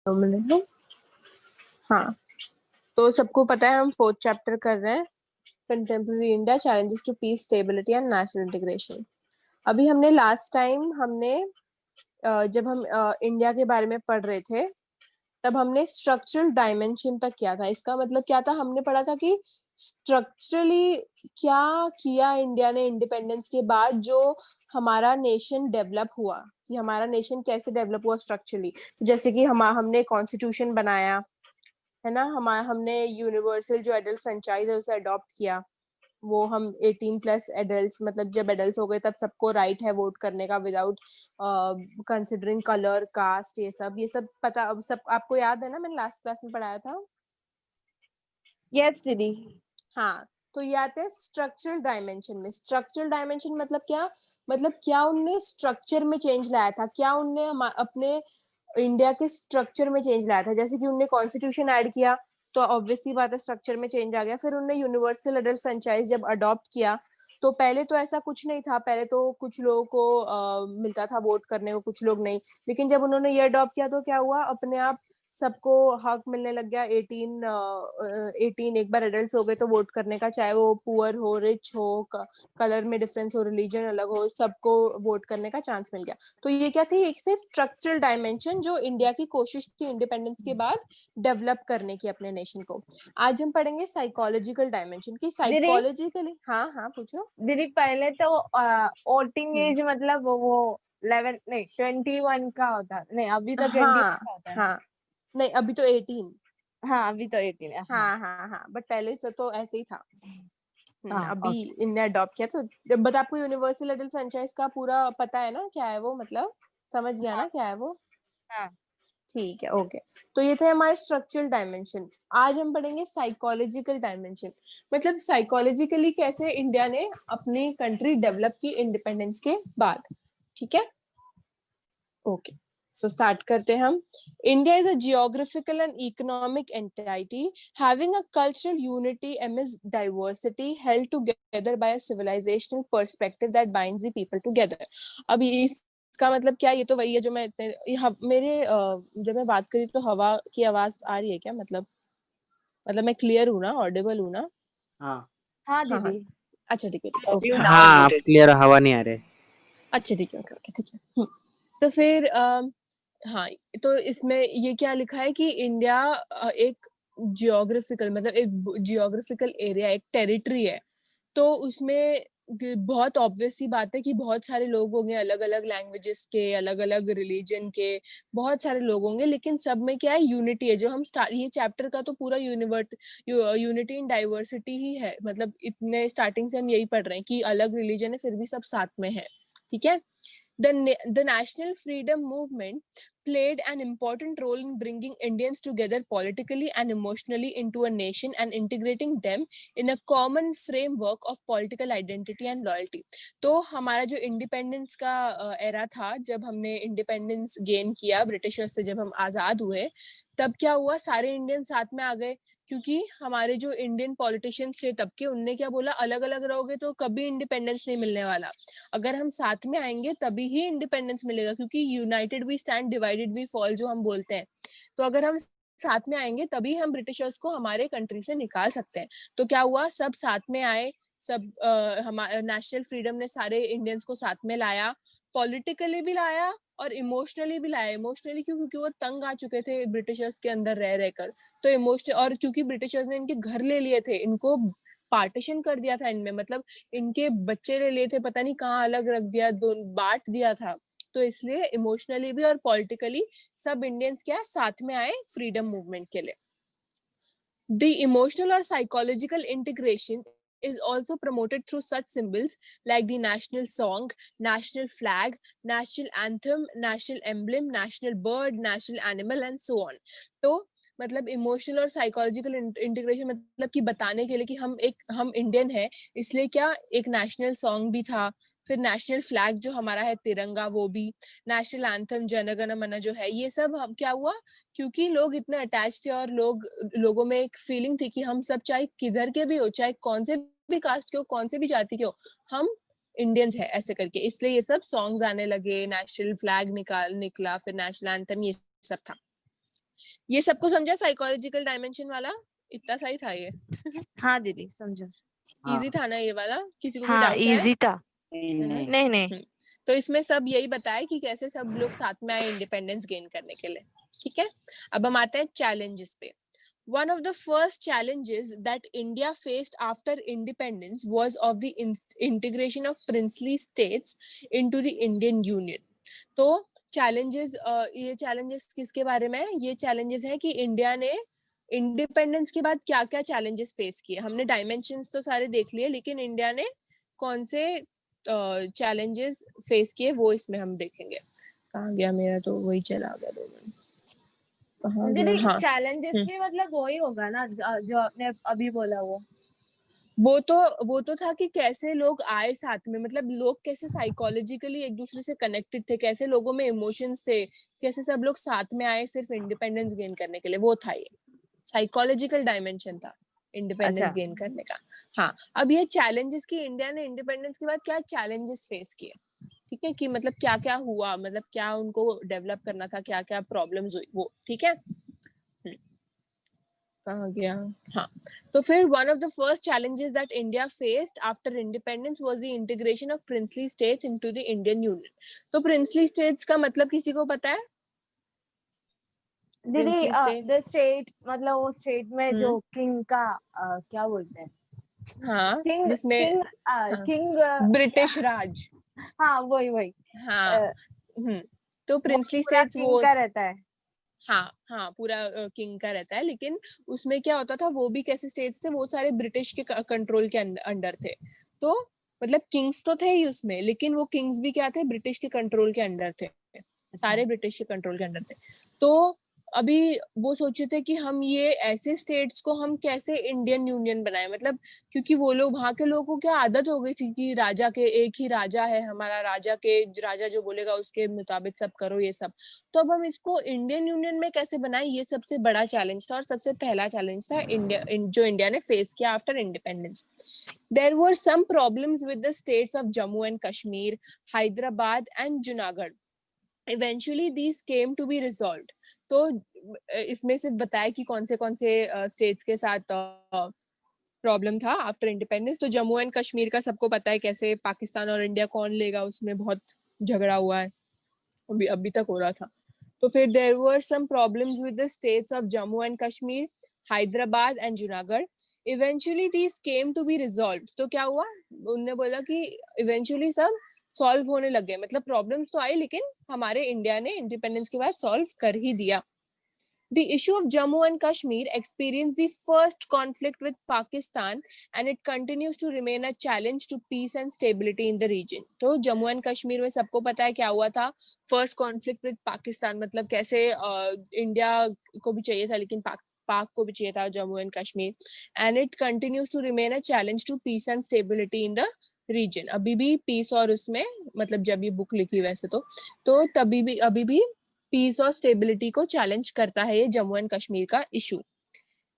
Minute low. हाँ, तो सबको पता है हम फोर्थ चैप्टर कर रहे हैं, contemporary India challenges to peace, stability and national integration. अभी हमने लास्ट टाइम जब हम इंडिया के बारे में पढ़ रहे थे तब हमने स्ट्रक्चरल डायमेंशन तक किया था। इसका मतलब क्या था, हमने पढ़ा था कि स्ट्रक्चरली क्या किया इंडिया ने इंडिपेंडेंस के बाद, जो हमारा नेशन डेवलप हुआ, कि हमारा नेशन कैसे डेवलप हुआ स्ट्रक्चरली। तो जैसे कि हमने कॉन्स्टिट्यूशन बनाया है ना, हमने यूनिवर्सल जो एडल्ट फ्रेंचाइज है उसे अडॉप्ट किया। वो हम 18 प्लस एडल्ट्स, मतलब जब एडल्ट्स हो गए तब सबको राइट है वोट करने का, विदाउट कंसिडरिंग कलर, कास्ट, ये सब पता, अब सब आपको याद है ना, मैंने लास्ट क्लास में पढ़ाया था। यस दीदी। हाँ, तो ये आते हैं स्ट्रक्चरल डायमेंशन में। स्ट्रक्चरल डायमेंशन मतलब क्या, मतलब क्या उनने स्ट्रक्चर में चेंज लाया था, क्या उनने अपने इंडिया के स्ट्रक्चर में चेंज लाया था। जैसे कि उनने कॉन्स्टिट्यूशन ऐड किया तो ऑब्वियसली बात है स्ट्रक्चर में चेंज आ गया। फिर उनने यूनिवर्सल एडल्ट फ्रेंचाइज जब अडॉप्ट किया, तो पहले तो ऐसा कुछ नहीं था, पहले तो कुछ लोगों को मिलता था वोट करने को, कुछ लोग नहीं। लेकिन जब उन्होंने ये अडॉप्ट किया तो क्या हुआ, अपने आप सबको हक मिलने लग गया। 18 एक बार एडल्ट हो गए तो वोट करने का, चाहे वो पुअर हो, रिच हो, कलर में डिफरेंस हो, रिलीजन अलग हो, सबको वोट करने का चांस मिल गया। तो ये क्या थी, एक थे स्ट्रक्चरल डायमेंशन जो इंडिया की कोशिश थी इंडिपेंडेंस के बाद डेवलप करने की अपने नेशन को। आज हम पढ़ेंगे साइकोलॉजिकल डायमेंशन की। दीदी साइकोलॉजिकली, हाँ हाँ पूछो। दीदी पहले तो वोटिंग एज मतलब वो 11 नहीं 21 का होता, नहीं अभी तो 21 हाँ का होता है ना। हाँ, नहीं अभी तो 18। हाँ अभी तो 18 है। हाँ हाँ हाँ हाँ, बट पहले से तो ऐसे ही था। हाँ अभी ओके। इनने अडॉप्ट किया तो, बट आपको यूनिवर्सल एडल्ट फ्रेंचाइज का पूरा पता है ना, क्या है वो, मतलब समझ गया हाँ ना क्या है वो। हाँ ठीक है, ओके। तो ये थे हमारे स्ट्रक्चरल डायमेंशन। आज हम पढ़ेंगे साइकोलॉजिकल डायमेंशन, मतलब साइकोलॉजिकली कैसे इंडिया ने अपनी कंट्री डेवलप की इंडिपेंडेंस के बाद। ठीक है, ओके। सो स्टार्ट करते हैं हम। India is a geographical and economic entity having a cultural unity amidst diversity held together by a civilizational perspective that binds the people together। अब इसका मतलब क्या, ये तो वही है जो मैं जब मैं बात करी तो हवा की आवाज आ रही है क्या, मतलब मैं क्लियर हूँ ना, ऑडिबल हूँ ना। हाँ हाँ हाँ हाँ, दीदी। अच्छा ठीक है, ओके। हाँ, आप क्लियर, हवा नहीं आ रहे। अच्छा ठीक है, ओके ओके ठीक है। तो फिर हाँ, तो इसमें ये क्या लिखा है कि इंडिया एक जियोग्राफिकल, मतलब एक जियोग्राफिकल एरिया, एक टेरिटरी है। तो उसमें बहुत ऑब्वियस सी बात है कि बहुत सारे लोग होंगे, अलग अलग लैंग्वेजेस के, अलग अलग रिलीजन के, बहुत सारे लोग होंगे, लेकिन सब में क्या है, यूनिटी है। जो हम ये चैप्टर का तो पूरा यूनिटी इन डाइवर्सिटी ही है, मतलब इतने स्टार्टिंग से हम यही पढ़ रहे हैं कि अलग रिलीजन है फिर भी सब साथ में है। ठीक है। The national freedom movement played an important role in bringing Indians together politically and emotionally into a nation and integrating them in a common framework of political identity and loyalty। तो हमारा जो इंडिपेंडेंस का era था, जब हमने independence gain किया Britishers से, जब हम आजाद हुए, तब क्या हुआ, सारे इंडियन साथ में आ गए। क्योंकि हमारे जो इंडियन पॉलिटिशियंस थे तब के, उनने क्या बोला, अलग अलग रहोगे तो कभी इंडिपेंडेंस नहीं मिलने वाला, अगर हम साथ में आएंगे तभी ही इंडिपेंडेंस मिलेगा। क्योंकि united we stand, divided we fall जो हम बोलते हैं, तो अगर हम साथ में आएंगे तभी हम ब्रिटिशर्स को हमारे कंट्री से निकाल सकते हैं। तो क्या हुआ, सब साथ में आए, सब हमारे नेशनल फ्रीडम ने सारे इंडियंस को साथ में लाया, पॉलिटिकली भी लाया और इमोशनली भी लाया। इमोशनली क्यों, क्योंकि वो तंग आ चुके थे ब्रिटिशर्स के अंदर रह रहकर। तो इमोशनल, और क्योंकि ब्रिटिशर्स ने इनके घर ले लिए थे, इनको पार्टीशन कर दिया था इनमें, मतलब इनके बच्चे ले लिए थे, पता नहीं कहाँ अलग रख दिया, दो बांट दिया था। तो इसलिए इमोशनली भी और पॉलिटिकली सब इंडियंस क्या साथ में आए फ्रीडम मूवमेंट के लिए। The emotional or psychological integration is also promoted through such symbols like the national song, national flag, national anthem, national emblem, national bird, national animal and so on। तो मतलब emotional और psychological integration, मतलब कि बताने के लिए कि हम इंडियन है, इसलिए क्या एक नेशनल सॉन्ग भी था, फिर नेशनल फ्लैग जो हमारा है तिरंगा वो भी, नेशनल एंथम जनगण मन जो है, ये सब क्या हुआ, क्योंकि लोग इतने अटैच थे और लोगों में एक फीलिंग थी कि हम सब चाहे किधर के भी हो, चाहे कौन से भी कास्ट के हो, कौन से भी जाति के हो, हम इंडियंस है ऐसे करके, इसलिए ये सब सॉन्ग्स आने लगे, नेशनल फ्लैग निकला, फिर नेशनल एंथम, ये सब था। ये सबको समझा साइकोलॉजिकल डायमेंशन वाला? इतना सही था ये? हाँ दीदी समझो। हाँ इजी था ना ये वाला? किसी को कोई हाँ डाउट है? इजी था। नहीं नहीं नहीं नहीं हम्म, तो इसमें सब यही बताया कि कैसे सब लोग साथ में आए इंडिपेंडेंस गेन करने के लिए। ठीक है, अब हम आते हैं चैलेंजेस पे। One of the first challenges that India faced after independence was of the integration of princely states into the Indian Union. तो challenges, ये challenges किसके बारे में है? ये challenges है कि इंडिया ने इंडिपेंडेंस के बाद क्या क्या challenges फेस किए। हमने dimensions तो सारे देख लिए, लेकिन इंडिया ने कौन से challenges फेस किए वो इसमें हम देखेंगे। कहाँ गया मेरा? तो वही चला गया 2 मिनट। कहाँ गया? दीदी हाँ, चैलेंजेस भी मतलब वही होगा ना जो आपने अभी बोला वो। वो तो था कि कैसे लोग आए साथ में, मतलब लोग कैसे साइकोलॉजिकली एक दूसरे से कनेक्टेड थे, कैसे लोगों में इमोशंस थे, कैसे सब लोग साथ में आए सिर्फ इंडिपेंडेंस गेन करने के लिए। वो था ये साइकोलॉजिकल डायमेंशन था इंडिपेंडेंस अच्छा गेन करने का। हाँ, अब ये चैलेंजेस की इंडिया ने इंडिपेंडेंस के बाद क्या चैलेंजेस फेस किए, ठीक है, कि मतलब क्या क्या हुआ, मतलब क्या उनको डेवलप करना था, क्या क्या प्रॉब्लम्स हुई वो। ठीक है, कहाँ गया? हाँ, तो फिर one of the first challenges that India faced after independence was the integration of princely states into the Indian Union. तो princely states का मतलब किसी को पता है? दीदी princely state, द स्टेट मतलब वो स्टेट में जो किंग का क्या बोलते हैं, हाँ, किंग जिसमें किंग हाँ किंग ब्रिटिश राज, हाँ वही वही हाँ, अ, तो वो princely पूरा states किंग वो, का रहता है। हाँ हाँ, पूरा किंग का रहता है, लेकिन उसमें क्या होता था, वो भी कैसे स्टेट्स थे, वो सारे ब्रिटिश के कंट्रोल के अंडर थे। तो मतलब किंग्स तो थे ही उसमें, लेकिन वो किंग्स भी क्या थे, ब्रिटिश के कंट्रोल के अंडर थे, अच्छा सारे ब्रिटिश के कंट्रोल के अंडर थे। तो अभी वो सोचे थे कि हम ये ऐसे स्टेट्स को हम कैसे इंडियन यूनियन बनाए, मतलब क्योंकि वो लोग, वहां के लोगों को क्या आदत हो गई थी कि राजा के, एक ही राजा है हमारा, राजा जो बोलेगा उसके मुताबिक सब करो ये सब। तो अब हम इसको इंडियन यूनियन में कैसे बनाए, ये सबसे बड़ा चैलेंज था और सबसे पहला चैलेंज था जो इंडिया ने फेस किया after independence. There were some problems with the states of Jammu and Kashmir, Hyderabad and Junagadh. Eventually these came to be resolved. तो इसमें से बताया कि कौन से स्टेट्स के साथ प्रॉब्लम था आफ्टर इंडिपेंडेंस। तो जम्मू एंड कश्मीर का सबको पता है, कैसे पाकिस्तान और इंडिया कौन लेगा, उसमें बहुत झगड़ा हुआ है, अभी तक हो रहा था। तो फिर there were some problems with the states of Jammu and Kashmir, Hyderabad and Junagadh. Eventually these came to be resolved. तो क्या हुआ, उन्होंने बोला कि इवेंचुअली सब सॉल्व होने लग गए, मतलब प्रॉब्लम्स तो आई, लेकिन हमारे इंडिया ने इंडिपेंडेंस के बाद सॉल्व कर ही दिया। The issue of Jammu and Kashmir experienced the first conflict with Pakistan and it continues to remain a challenge to peace and stability in the region. तो जम्मू एंड कश्मीर में सबको पता है क्या हुआ था, फर्स्ट कॉन्फ्लिक्ट विद पाकिस्तान, मतलब कैसे इंडिया को भी चाहिए था, लेकिन पाक को भी चाहिए था Jammu and Kashmir. And it continues to remain a challenge to peace and stability in the region. अभी भी पीस, और उसमें मतलब जब ये बुक लिखी वैसे तो तभी भी अभी भी पीस और स्टेबिलिटी को चैलेंज करता है ये जम्मू एंड कश्मीर का issue.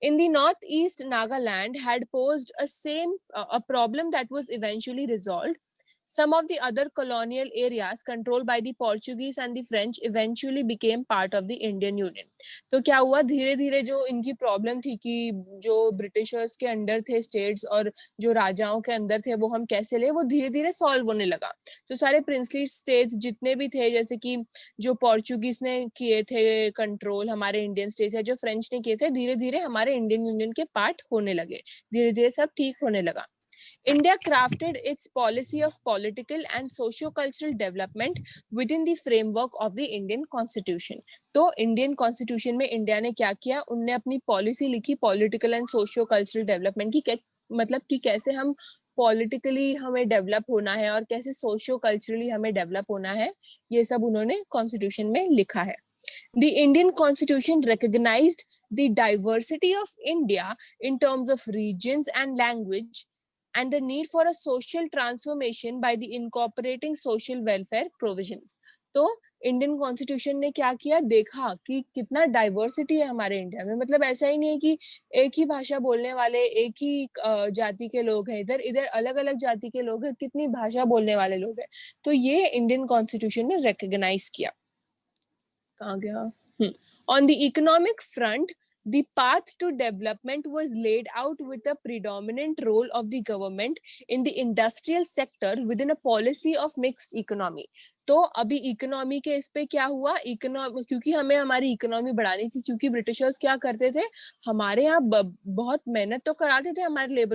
In the northeast, Nagaland had posed a problem that was eventually resolved. Some of the other colonial areas controlled by the Portuguese and the French eventually became part of the Indian Union. तो क्या हुआ, धीरे धीरे जो इनकी problem थी कि जो ब्रिटिशर्स के अंडर थे स्टेट्स और जो राजाओं के अंदर थे वो हम कैसे ले, वो धीरे धीरे सॉल्व होने लगा। तो सारे प्रिंसली स्टेट्स जितने भी थे, जैसे कि जो पोर्चुगीज ने किए थे कंट्रोल हमारे इंडियन स्टेट्स है, जो फ्रेंच ने किए थे, धीरे धीरे हमारे इंडियन यूनियन के पार्ट होने लगे, धीरे धीरे सब ठीक होने लगा। India crafted its policy of political and socio-cultural development within the framework of the Indian Constitution. तो इंडियन कॉन्स्टिट्यूशन में इंडिया ने क्या किया, उनने अपनी पॉलिसी लिखी political and socio cultural development की, मतलब कि कैसे हम पॉलिटिकली हमें डेवलप होना है और कैसे सोशियो कल्चरली हमें डेवलप होना है, ये सब उन्होंने कॉन्स्टिट्यूशन में लिखा है। The Indian Constitution recognized the diversity of India in terms of regions and language and the need for a social transformation by the incorporating social welfare provisions. तो इंडियन कॉन्स्टिट्यूशन ने क्या किया, देखा कि कितना डाइवर्सिटी है हमारे इंडिया में, मतलब ऐसा ही नहीं है कि एक ही भाषा बोलने वाले, एक ही जाति के लोग हैं, इधर इधर अलग अलग जाति के लोग हैं, कितनी भाषा बोलने वाले लोग हैं। तो ये इंडियन कॉन्स्टिट्यूशन ने रिकॉग्नाइज किया। कहाँ गया? On the economic front, the path to development was laid out with a predominant role of the government in the industrial sector within a policy of mixed economy. तो अभी economy के इस पे क्या हुआ, इकोनॉमी क्योंकि हमें हमारी इकोनॉमी बढ़ानी थी, क्योंकि ब्रिटिशर्स क्या करते थे, हमारे यहाँ बहुत मेहनत तो कराते थे हमारे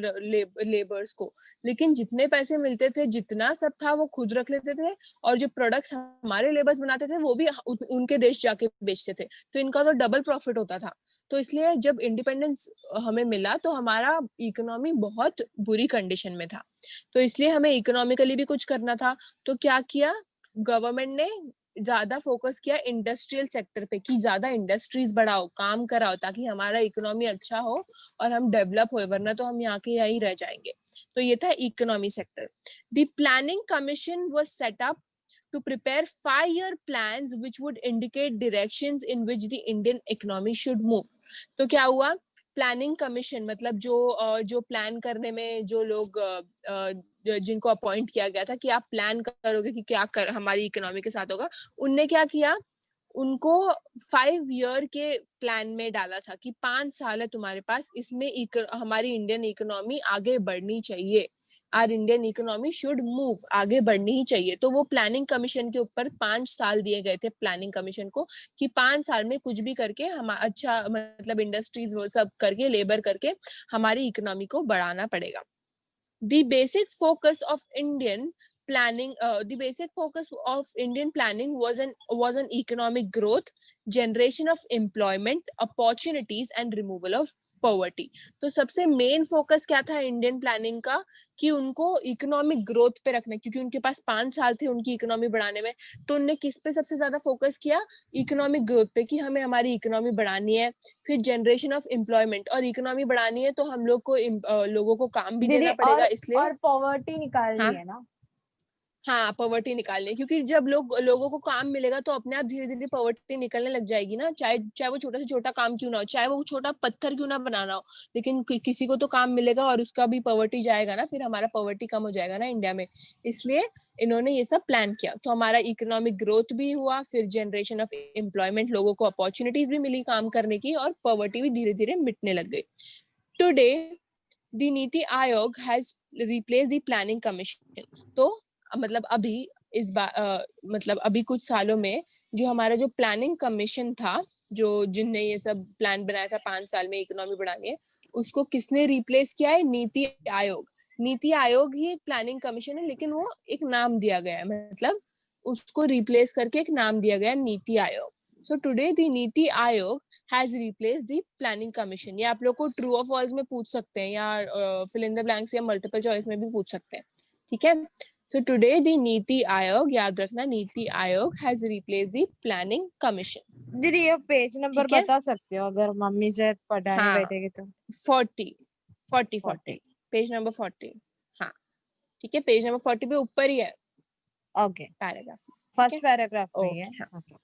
लेबर्स को, लेकिन जितने पैसे मिलते थे, जितना सब था वो खुद रख लेते थे, और जो प्रोडक्ट्स हमारे लेबर्स बनाते थे वो भी उनके देश जाके बेचते थे, तो इनका तो डबल प्रॉफिट होता था। तो इसलिए जब इंडिपेंडेंस हमें मिला तो हमारा इकोनॉमी बहुत बुरी कंडीशन में था, तो इसलिए हमें इकोनॉमिकली भी कुछ करना था। तो क्या किया गवर्नमेंट ने, ज्यादा फोकस किया इंडस्ट्रियल सेक्टर पे कि ज्यादा इंडस्ट्रीज बढ़ाओ, काम कराओ, ताकि हमारा इकोनॉमी अच्छा हो और हम डेवलप हो, वरना तो हम यहाँ के यहाँ ही रह जाएंगे। तो ये था economy sector. The planning commission was set up to prepare 5-year plans which would indicate directions in which the Indian economy should move. तो क्या हुआ, प्लानिंग कमीशन मतलब जो प्लान करने में जो लोग जिनको अपॉइंट किया गया था कि आप प्लान करोगे कि क्या हमारी इकोनॉमी के साथ होगा, उनने क्या किया, उनको 5 ईयर के प्लान में डाला था कि 5 साल है तुम्हारे पास, इसमें हमारी इंडियन इकोनॉमी आगे बढ़नी चाहिए, our Indian economy should move, आगे बढ़नी ही चाहिए। तो वो प्लानिंग कमीशन के ऊपर 5 साल दिए गए थे प्लानिंग कमीशन को कि 5 साल में कुछ भी करके हम अच्छा मतलब इंडस्ट्रीज वो सब करके लेबर करके हमारी इकोनॉमी को बढ़ाना पड़ेगा। The basic focus of Indian planning was an economic growth, generation of employment opportunities and removal of poverty. तो सबसे मेन फोकस क्या था इंडियन प्लानिंग का, कि उनको इकोनॉमिक ग्रोथ पे रखना, क्योंकि उनके पास 5 साल थे उनकी इकोनॉमी बढ़ाने में, तो उनने किस पे सबसे ज्यादा फोकस किया, इकोनॉमिक ग्रोथ पे, कि हमें हमारी इकोनॉमी बढ़ानी है। फिर जनरेशन ऑफ एम्प्लॉयमेंट, और इकोनॉमी बढ़ानी है तो हम लोग को लोगों को काम भी देना पड़ेगा, इसलिए और पॉवर्टी निकालनी हाँ है ना। हाँ पॉवर्टी निकालनी, क्योंकि जब लोगों को काम मिलेगा तो अपने आप धीरे धीरे पॉवर्टी निकलने लग जाएगी ना, चाहे वो छोटा से छोटा काम क्यों ना हो, चाहे वो छोटा पत्थर क्यों ना बनाना हो, लेकिन किसी को तो काम मिलेगा और उसका भी पॉवर्टी जाएगा ना, फिर हमारा पॉवर्टी कम हो जाएगा ना इंडिया में। इसलिए इन्होंने ये सब प्लान किया, तो हमारा इकोनॉमिक ग्रोथ भी हुआ, फिर जनरेशन ऑफ एम्प्लॉयमेंट, लोगों को अपॉर्चुनिटीज भी मिली काम करने की, और पॉवर्टी भी धीरे धीरे मिटने लग गई। Today the NITI Aayog has replace the planning commission. तो मतलब अभी मतलब अभी कुछ सालों में जो हमारा जो प्लानिंग कमीशन था, जिनने ये सब प्लान बनाया था 5 साल में इकोनॉमी बढ़ानी है, उसको किसने रिप्लेस किया है, नीति आयोग। नीति आयोग ही एक प्लानिंग कमीशन है, लेकिन वो एक नाम दिया गया है, मतलब उसको रिप्लेस करके एक नाम दिया गया है, NITI Aayog. So today the NITI Aayog has replaced the planning commission। ये आप लोग को ट्रू और फॉल्स में पूछ सकते हैं, या फिल इन द ब्लैंक्स या मल्टीपल चॉइस में भी पूछ सकते हैं, ठीक है। So today the NITI Aayog, याद रखना, NITI Aayog has replaced the planning commission. दीदी ये पेज नंबर ठीक है, बता सकते हो अगर मम्मी से पढ़ाने हाँ बैठेगी तो। 40 पेज नंबर 40, हाँ ठीक है, पेज नंबर 40 पे ऊपर ही है ओके, पैराग्राफ, फर्स्ट पैराग्राफ में ही है। ओके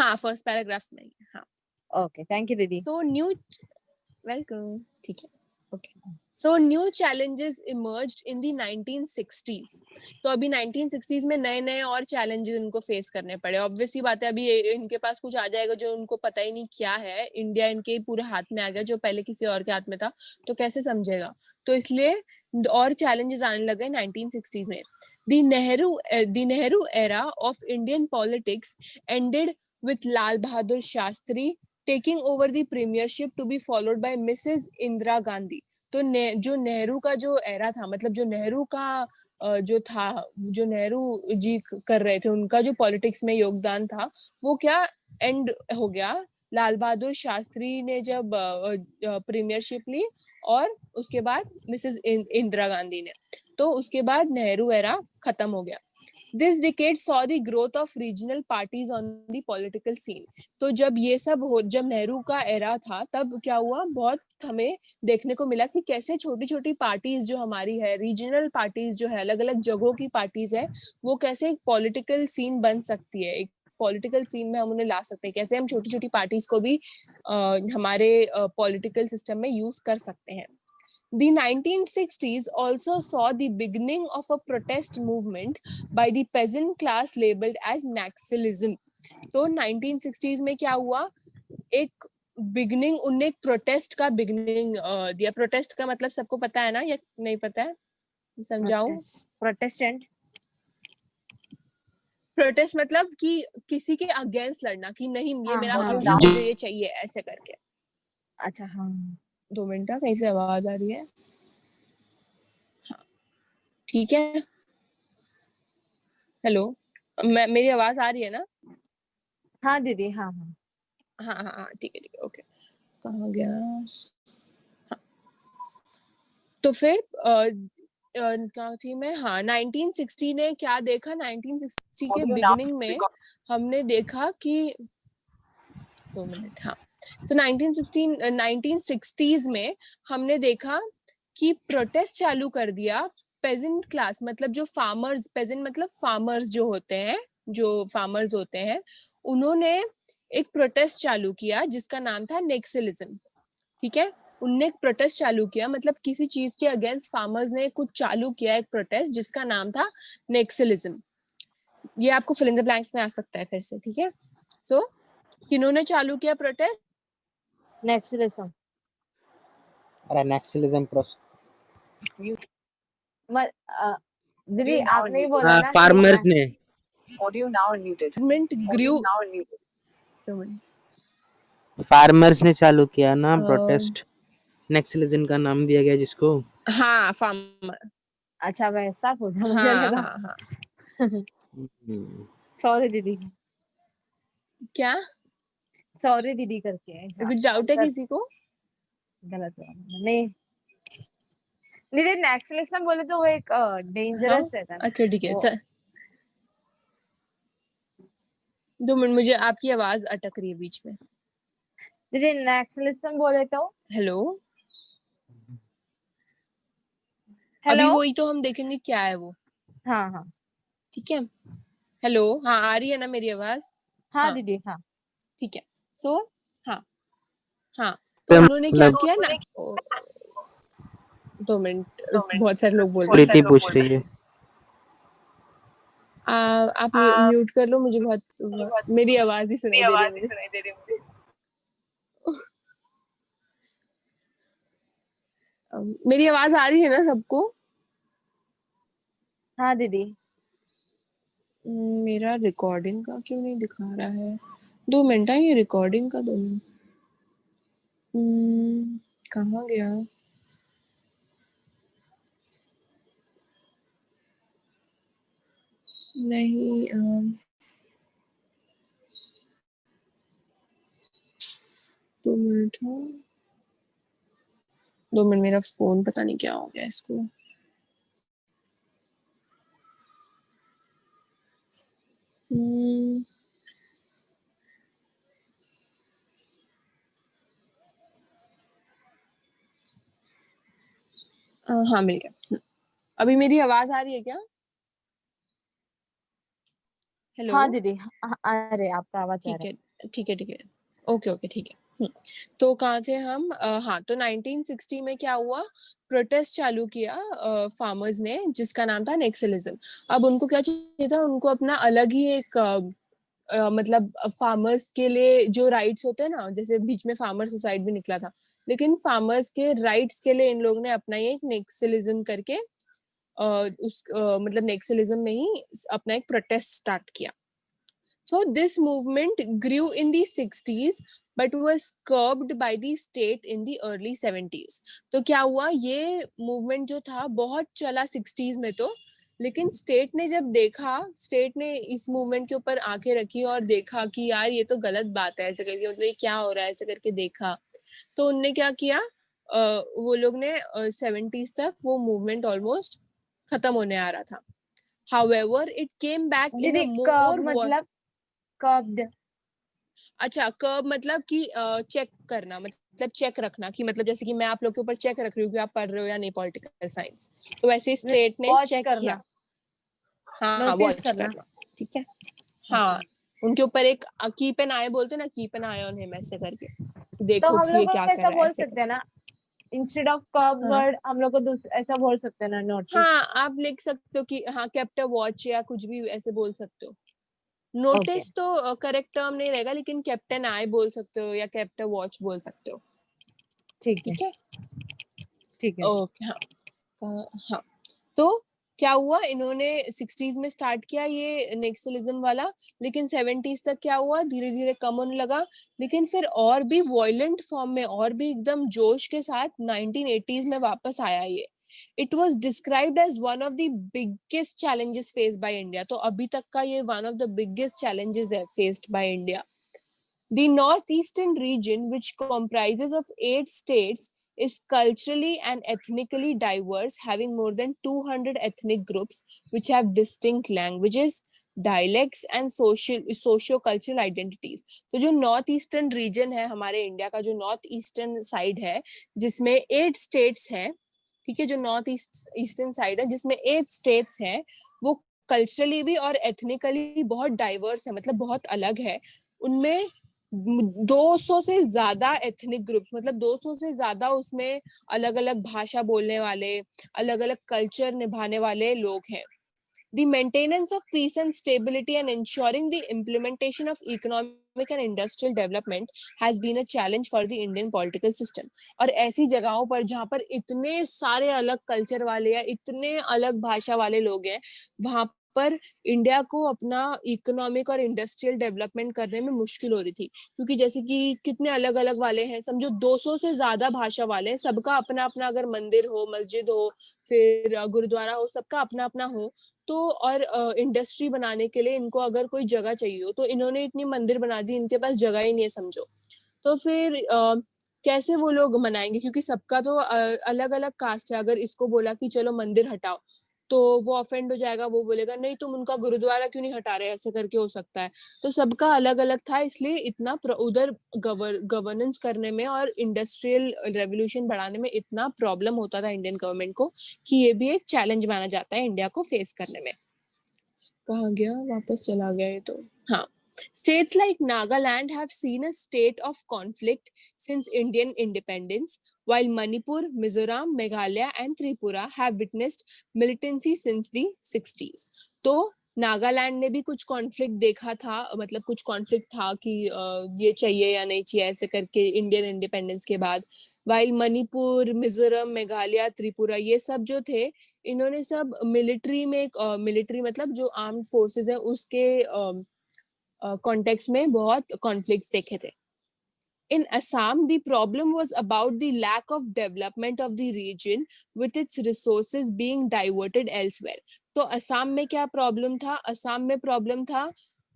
हाँ फर्स्ट पैराग्राफ में ही है, हाँ ओके थैंक यू दीदी। सो न्यू वेलकम, ठीक है, okay. So new challenges emerged in the 1960s। तो अभी 1960s में नए नए और challenges इनको फेस करने पड़े। ऑब्वियसली बात है, अभी इनके पास कुछ आ जाएगा जो उनको पता ही नहीं क्या है, इंडिया इनके पूरे हाथ में आ गया जो पहले किसी और के हाथ में था, तो कैसे समझेगा, तो इसलिए और challenges आने लगे 1960s में। The Nehru era of Indian politics ended with Lal Bahadur Shastri taking over the premiership to be followed by Mrs. Indira Gandhi। तो जो नेहरू का जो एरा था, मतलब जो नेहरू का जो था, जो नेहरू जी कर रहे थे, उनका जो पॉलिटिक्स में योगदान था, वो क्या एंड हो गया लाल बहादुर शास्त्री ने जब प्रीमियरशिप ली, और उसके बाद मिसेस इंदिरा गांधी ने, तो उसके बाद नेहरू एरा खत्म हो गया। This decade saw the growth of regional parties on the political scene। तो जब ये सब जब नेहरू का एरा था, तब क्या हुआ, बहुत हमें देखने को मिला कि कैसे छोटी छोटी पार्टीज जो हमारी है, रीजनल पार्टीज जो है, अलग अलग जगहों की पार्टीज है, वो कैसे एक पॉलिटिकल सीन बन सकती है, एक पॉलिटिकल सीन में हम उन्हें ला सकते हैं, कैसे हम छोटी छोटी पार्टीज को भी हमारे पॉलिटिकल सिस्टम में यूज कर सकते हैं। The 1960s also saw the beginning of a protest movement by the peasant class labeled as Naxalism। तो 1960s में क्या हुआ, एक बिगनिंग, उनने एक प्रोटेस्ट का बिगनिंग दिया। प्रोटेस्ट का मतलब सबको पता है ना या नहीं पता है, समझाऊं? प्रोटेस्टेंट। प्रोटेस्ट मतलब कि किसी के अगेंस्ट लड़ना, कि नहीं ये हाँ, मेरा हाँ, हक है, हाँ। मुझे ये चाहिए, ऐसे करके। अच्छा, हाँ। 2 मिनट, कहीं से आवाज आ रही है। हाँ, ठीक है। हेलो, मेरी आवाज आ रही है ना? हाँ दीदी, हाँ हाँ। हाँ हाँ हाँ, ठीक है ठीक है, ओके। कहाँ गया? तो फिर कहाँ थी मैं? हाँ, 1960 ने क्या देखा? 1960 के बिगिनिंग में हमने देखा कि 2 मिनट, हाँ। तो 1960s में हमने देखा कि प्रोटेस्ट चालू कर दिया। पेजेंट क्लास मतलब जो फार्मर्स, पेजेंट मतलब फार्मर्स जो होते हैं, जो फार्मर्स होते हैं, उन्होंने एक प्रोटेस्ट चालू किया जिसका नाम था नेक्सलिज्म। ठीक है, उनने एक प्रोटेस्ट चालू किया, मतलब किसी चीज के अगेंस्ट फार्मर्स ने कुछ चालू किया, एक प्रोटेस्ट जिसका नाम था नेक्सलिज्म। ये आपको फिल इन द ब्लैंक्स में आ सकता है फिर से, ठीक है। सो किन्होंने चालू किया प्रोटेस्ट? नेक्सलिज्म। अरे नेक्सलिज्म प्रोस दीदी आपने ही बोला हाँ ना कि फार्मर्स ने मूवमेंट ग्रू। फार्मर्स ने चालू किया ना प्रोटेस्ट, नेक्सलिज्म का नाम दिया गया जिसको। हाँ, फार्मर। अच्छा वैसा पूछा, मुझे हाँ लगा। हाँ हाँ। हम्म, सॉरी दीदी, क्या सॉरी दीदी करके। हाँ, कुछ डाउट है आंसर किसी को? गलत हुआ नहीं दीदी। नेक्सलिज्म बोले तो वो एक हाँ, डेंजरस रहता है ना अच्छा ठीक है, वो। चल 2 मिनट, मुझे आपकी आवाज अटक रही है बीच में। दीदी नेक्सलिज्म बोले तो। Hello, hello. अभी वही तो हम देखेंगे क्या है वो। हाँ हाँ। ठीक है, हेलो, हाँ आ रही है ना मेरी आवाज? हाँ हाँ, दीदी, हाँ। ठीक है। सो हाँ हाँ, तो तो उन्होंने क्या मतलब किया ना, 2 मिनट, बहुत सारे लोग बोल रहे प्रीति पूछ रही है। हैं। आप म्यूट कर लो, मुझे मेरी आवाज ही सुनाई दे रही है मुझे। मेरी आवाज आ रही है ना सबको? हाँ दीदी। मेरा रिकॉर्डिंग का क्यों नहीं दिखा रहा है? 2 मिनट है, ये रिकॉर्डिंग का 2 मिनट। कहाँ गया? नहीं, 2 मिनट है। 2 मिनट, मेरा फोन पता नहीं क्या हो गया इसको। हम्म, हाँ मिल गया। अभी मेरी आवाज आ रही है क्या? हेलो, हाँ दीदी, अरे आपका आवाज आ ठीक रहा है ठीक है ठीक है, ओके ओके, ठीक है। तो कहाँ थे हम? हाँ, तो 1960 में क्या हुआ? प्रोटेस्ट चालू किया फार्मर्स ने, जिसका नाम था नेक्सलिज्म। अब उनको क्या चाहिए था? उनको अपना अलग ही एक मतलब फार्मर्स के लिए जो राइट्स होते हैं ना, जैसे बीच में फार्मर सुसाइड भी निकला था, लेकिन फार्मर्स के राइट्स के लिए इन लोग ने अपना ये एक नेक्सलिज्म करके मतलब नेक्सलिज्म में ही अपना एक प्रोटेस्ट स्टार्ट किया। So this movement grew in the 60s but was curbed by the state in the early 70s. तो क्या हुआ? ये मूवमेंट जो था बहुत चला 60s में तो, लेकिन स्टेट ने जब देखा, स्टेट ने इस मूवमेंट के ऊपर आंखें रखी और देखा कि यार ये तो गलत बात है, ऐसे करके, मतलब ये क्या हो रहा है, ऐसे करके देखा, तो उनने क्या किया? वो लोग ने 70s तक वो मूवमेंट ऑलमोस्ट खत्म होने आ रहा था। However, it came back in a दीदी। कब more मतलब कब्ड। अच्छा, कर्ब मतलब कि चेक करना, मतलब चेक रखना, कि मतलब जैसे कि मैं आप लोग के ऊपर चेक रख रही हूँ कि आप पढ़ रहे हो या नहीं पॉलिटिकल साइंस, तो वैसे स्टेट ने वॉच चेक किया। करना, हाँ, नोटिस वॉच करना। करना, ठीक है। हाँ, अच्छा। उनके ऊपर एक कीप एन आई बोलते ना, keep an I on him, ऐसे करके, कि तो देखो हम कि ये लोग क्या कर ऐसा रहा है, बोल ऐसे सकते करके। हैं ना, इंस्टेड ऑफ कब हाँ वर्ड हम लोग को ऐसा बोल सकते हैं ना, नोटिस। हाँ, आप लिख सकते हो कि हाँ केप्ट अ वॉच, या कुछ भी ऐसे बोल सकते हो। ओके, नोटिस तो करेक्ट टर्म नहीं रहेगा, लेकिन कैप्टन आई बोल सकते हो या कैप्टन वॉच बोल सकते हो। ठीक है, ठीक है, ठीक है। ओके, हाँ। हाँ, तो क्या हुआ, इन्होंने 60s में स्टार्ट किया ये नेक्सलिज्म वाला, लेकिन 70s तक क्या हुआ, धीरे धीरे कम होने लगा। लेकिन फिर और भी वॉयलेंट फॉर्म में और भी एकदम जोश के साथ 1980s में वापस आया ये। It was described as one of the biggest challenges faced by India. तो अभी तक का ये one of the biggest challenges है faced by India. The northeastern region, which comprises of 8 states, is culturally and ethnically diverse, having more than 200 ethnic groups which have distinct languages, dialects and socio-cultural identities. तो जो north eastern region है हमारे India का, जो north eastern side है, जिसमें 8 states है, ठीक है, जो नॉर्थ ईस्टर्न साइड है जिसमें 8 स्टेट्स है, वो कल्चरली भी और एथनिकली बहुत डाइवर्स है, मतलब बहुत अलग है। उनमें 200 से ज्यादा एथनिक ग्रुप्स, मतलब 200 से ज्यादा उसमें अलग अलग भाषा बोलने वाले, अलग अलग कल्चर निभाने वाले लोग हैं। The maintenance of peace and stability and ensuring the implementation of economic and industrial development has been a challenge for the Indian political system. और ऐसी जगहों पर जहाँ पर इतने सारे अलग कल्चर वाले या इतने अलग भाषा वाले लोग हैं, वहां पर इंडिया को अपना इकोनॉमिक और इंडस्ट्रियल डेवलपमेंट करने में मुश्किल हो रही थी। क्योंकि जैसे कि कितने अलग अलग वाले हैं, समझो 200 से ज्यादा भाषा वाले हैं, सबका अपना अपना अगर मंदिर हो, मस्जिद हो, फिर गुरुद्वारा हो, सबका अपना अपना हो, तो और इंडस्ट्री बनाने के लिए इनको अगर कोई जगह चाहिए हो, तो इन्होंने इतनी मंदिर बना दी, इनके पास जगह ही नहीं है, समझो। तो फिर कैसे वो लोग मनाएंगे, क्योंकि सबका तो अलग अलग कास्ट है। अगर इसको बोला कि चलो मंदिर हटाओ, तो वो ऑफेंड हो जाएगा, वो बोलेगा नहीं तुम उनका गुरुद्वारा क्यों नहीं हटा रहे, ऐसे करके हो सकता है। तो सबका अलग अलग था, इसलिए इतना उधर गवर्नेंस करने में और इंडस्ट्रियल रेवोल्यूशन बढ़ाने में इतना प्रॉब्लम होता था इंडियन गवर्नमेंट को, कि ये भी एक चैलेंज माना जाता है इंडिया को फेस करने में। कहाँ गया, वापस चला गया ये तो। हाँ, states like Nagaland have seen a state of conflict since Indian independence, while Manipur, Mizoram, Meghalaya and Tripura have witnessed militancy since the 60s. तो नागालैंड ने भी कुछ कॉन्फ्लिक्ट देखा था, मतलब कुछ कॉन्फ्लिक्ट था कि ये चाहिए या नहीं चाहिए, ऐसे करके इंडियन इंडिपेंडेंस के बाद। वाइल मणिपुर, मिजोरम, मेघालय, त्रिपुरा, ये सब जो थे, इन्होंने सब मिलिट्री में, मिलिट्री मतलब जो आर्म्ड फोर्सेस है उसके कॉन्टेक्स्ट में बहुत कॉन्फ्लिक्ट्स देखे थे। In Assam, the problem was about the lack of development of the region, with its resources being diverted elsewhere. तो असम में क्या प्रॉब्लम था, असम में प्रॉब्लम था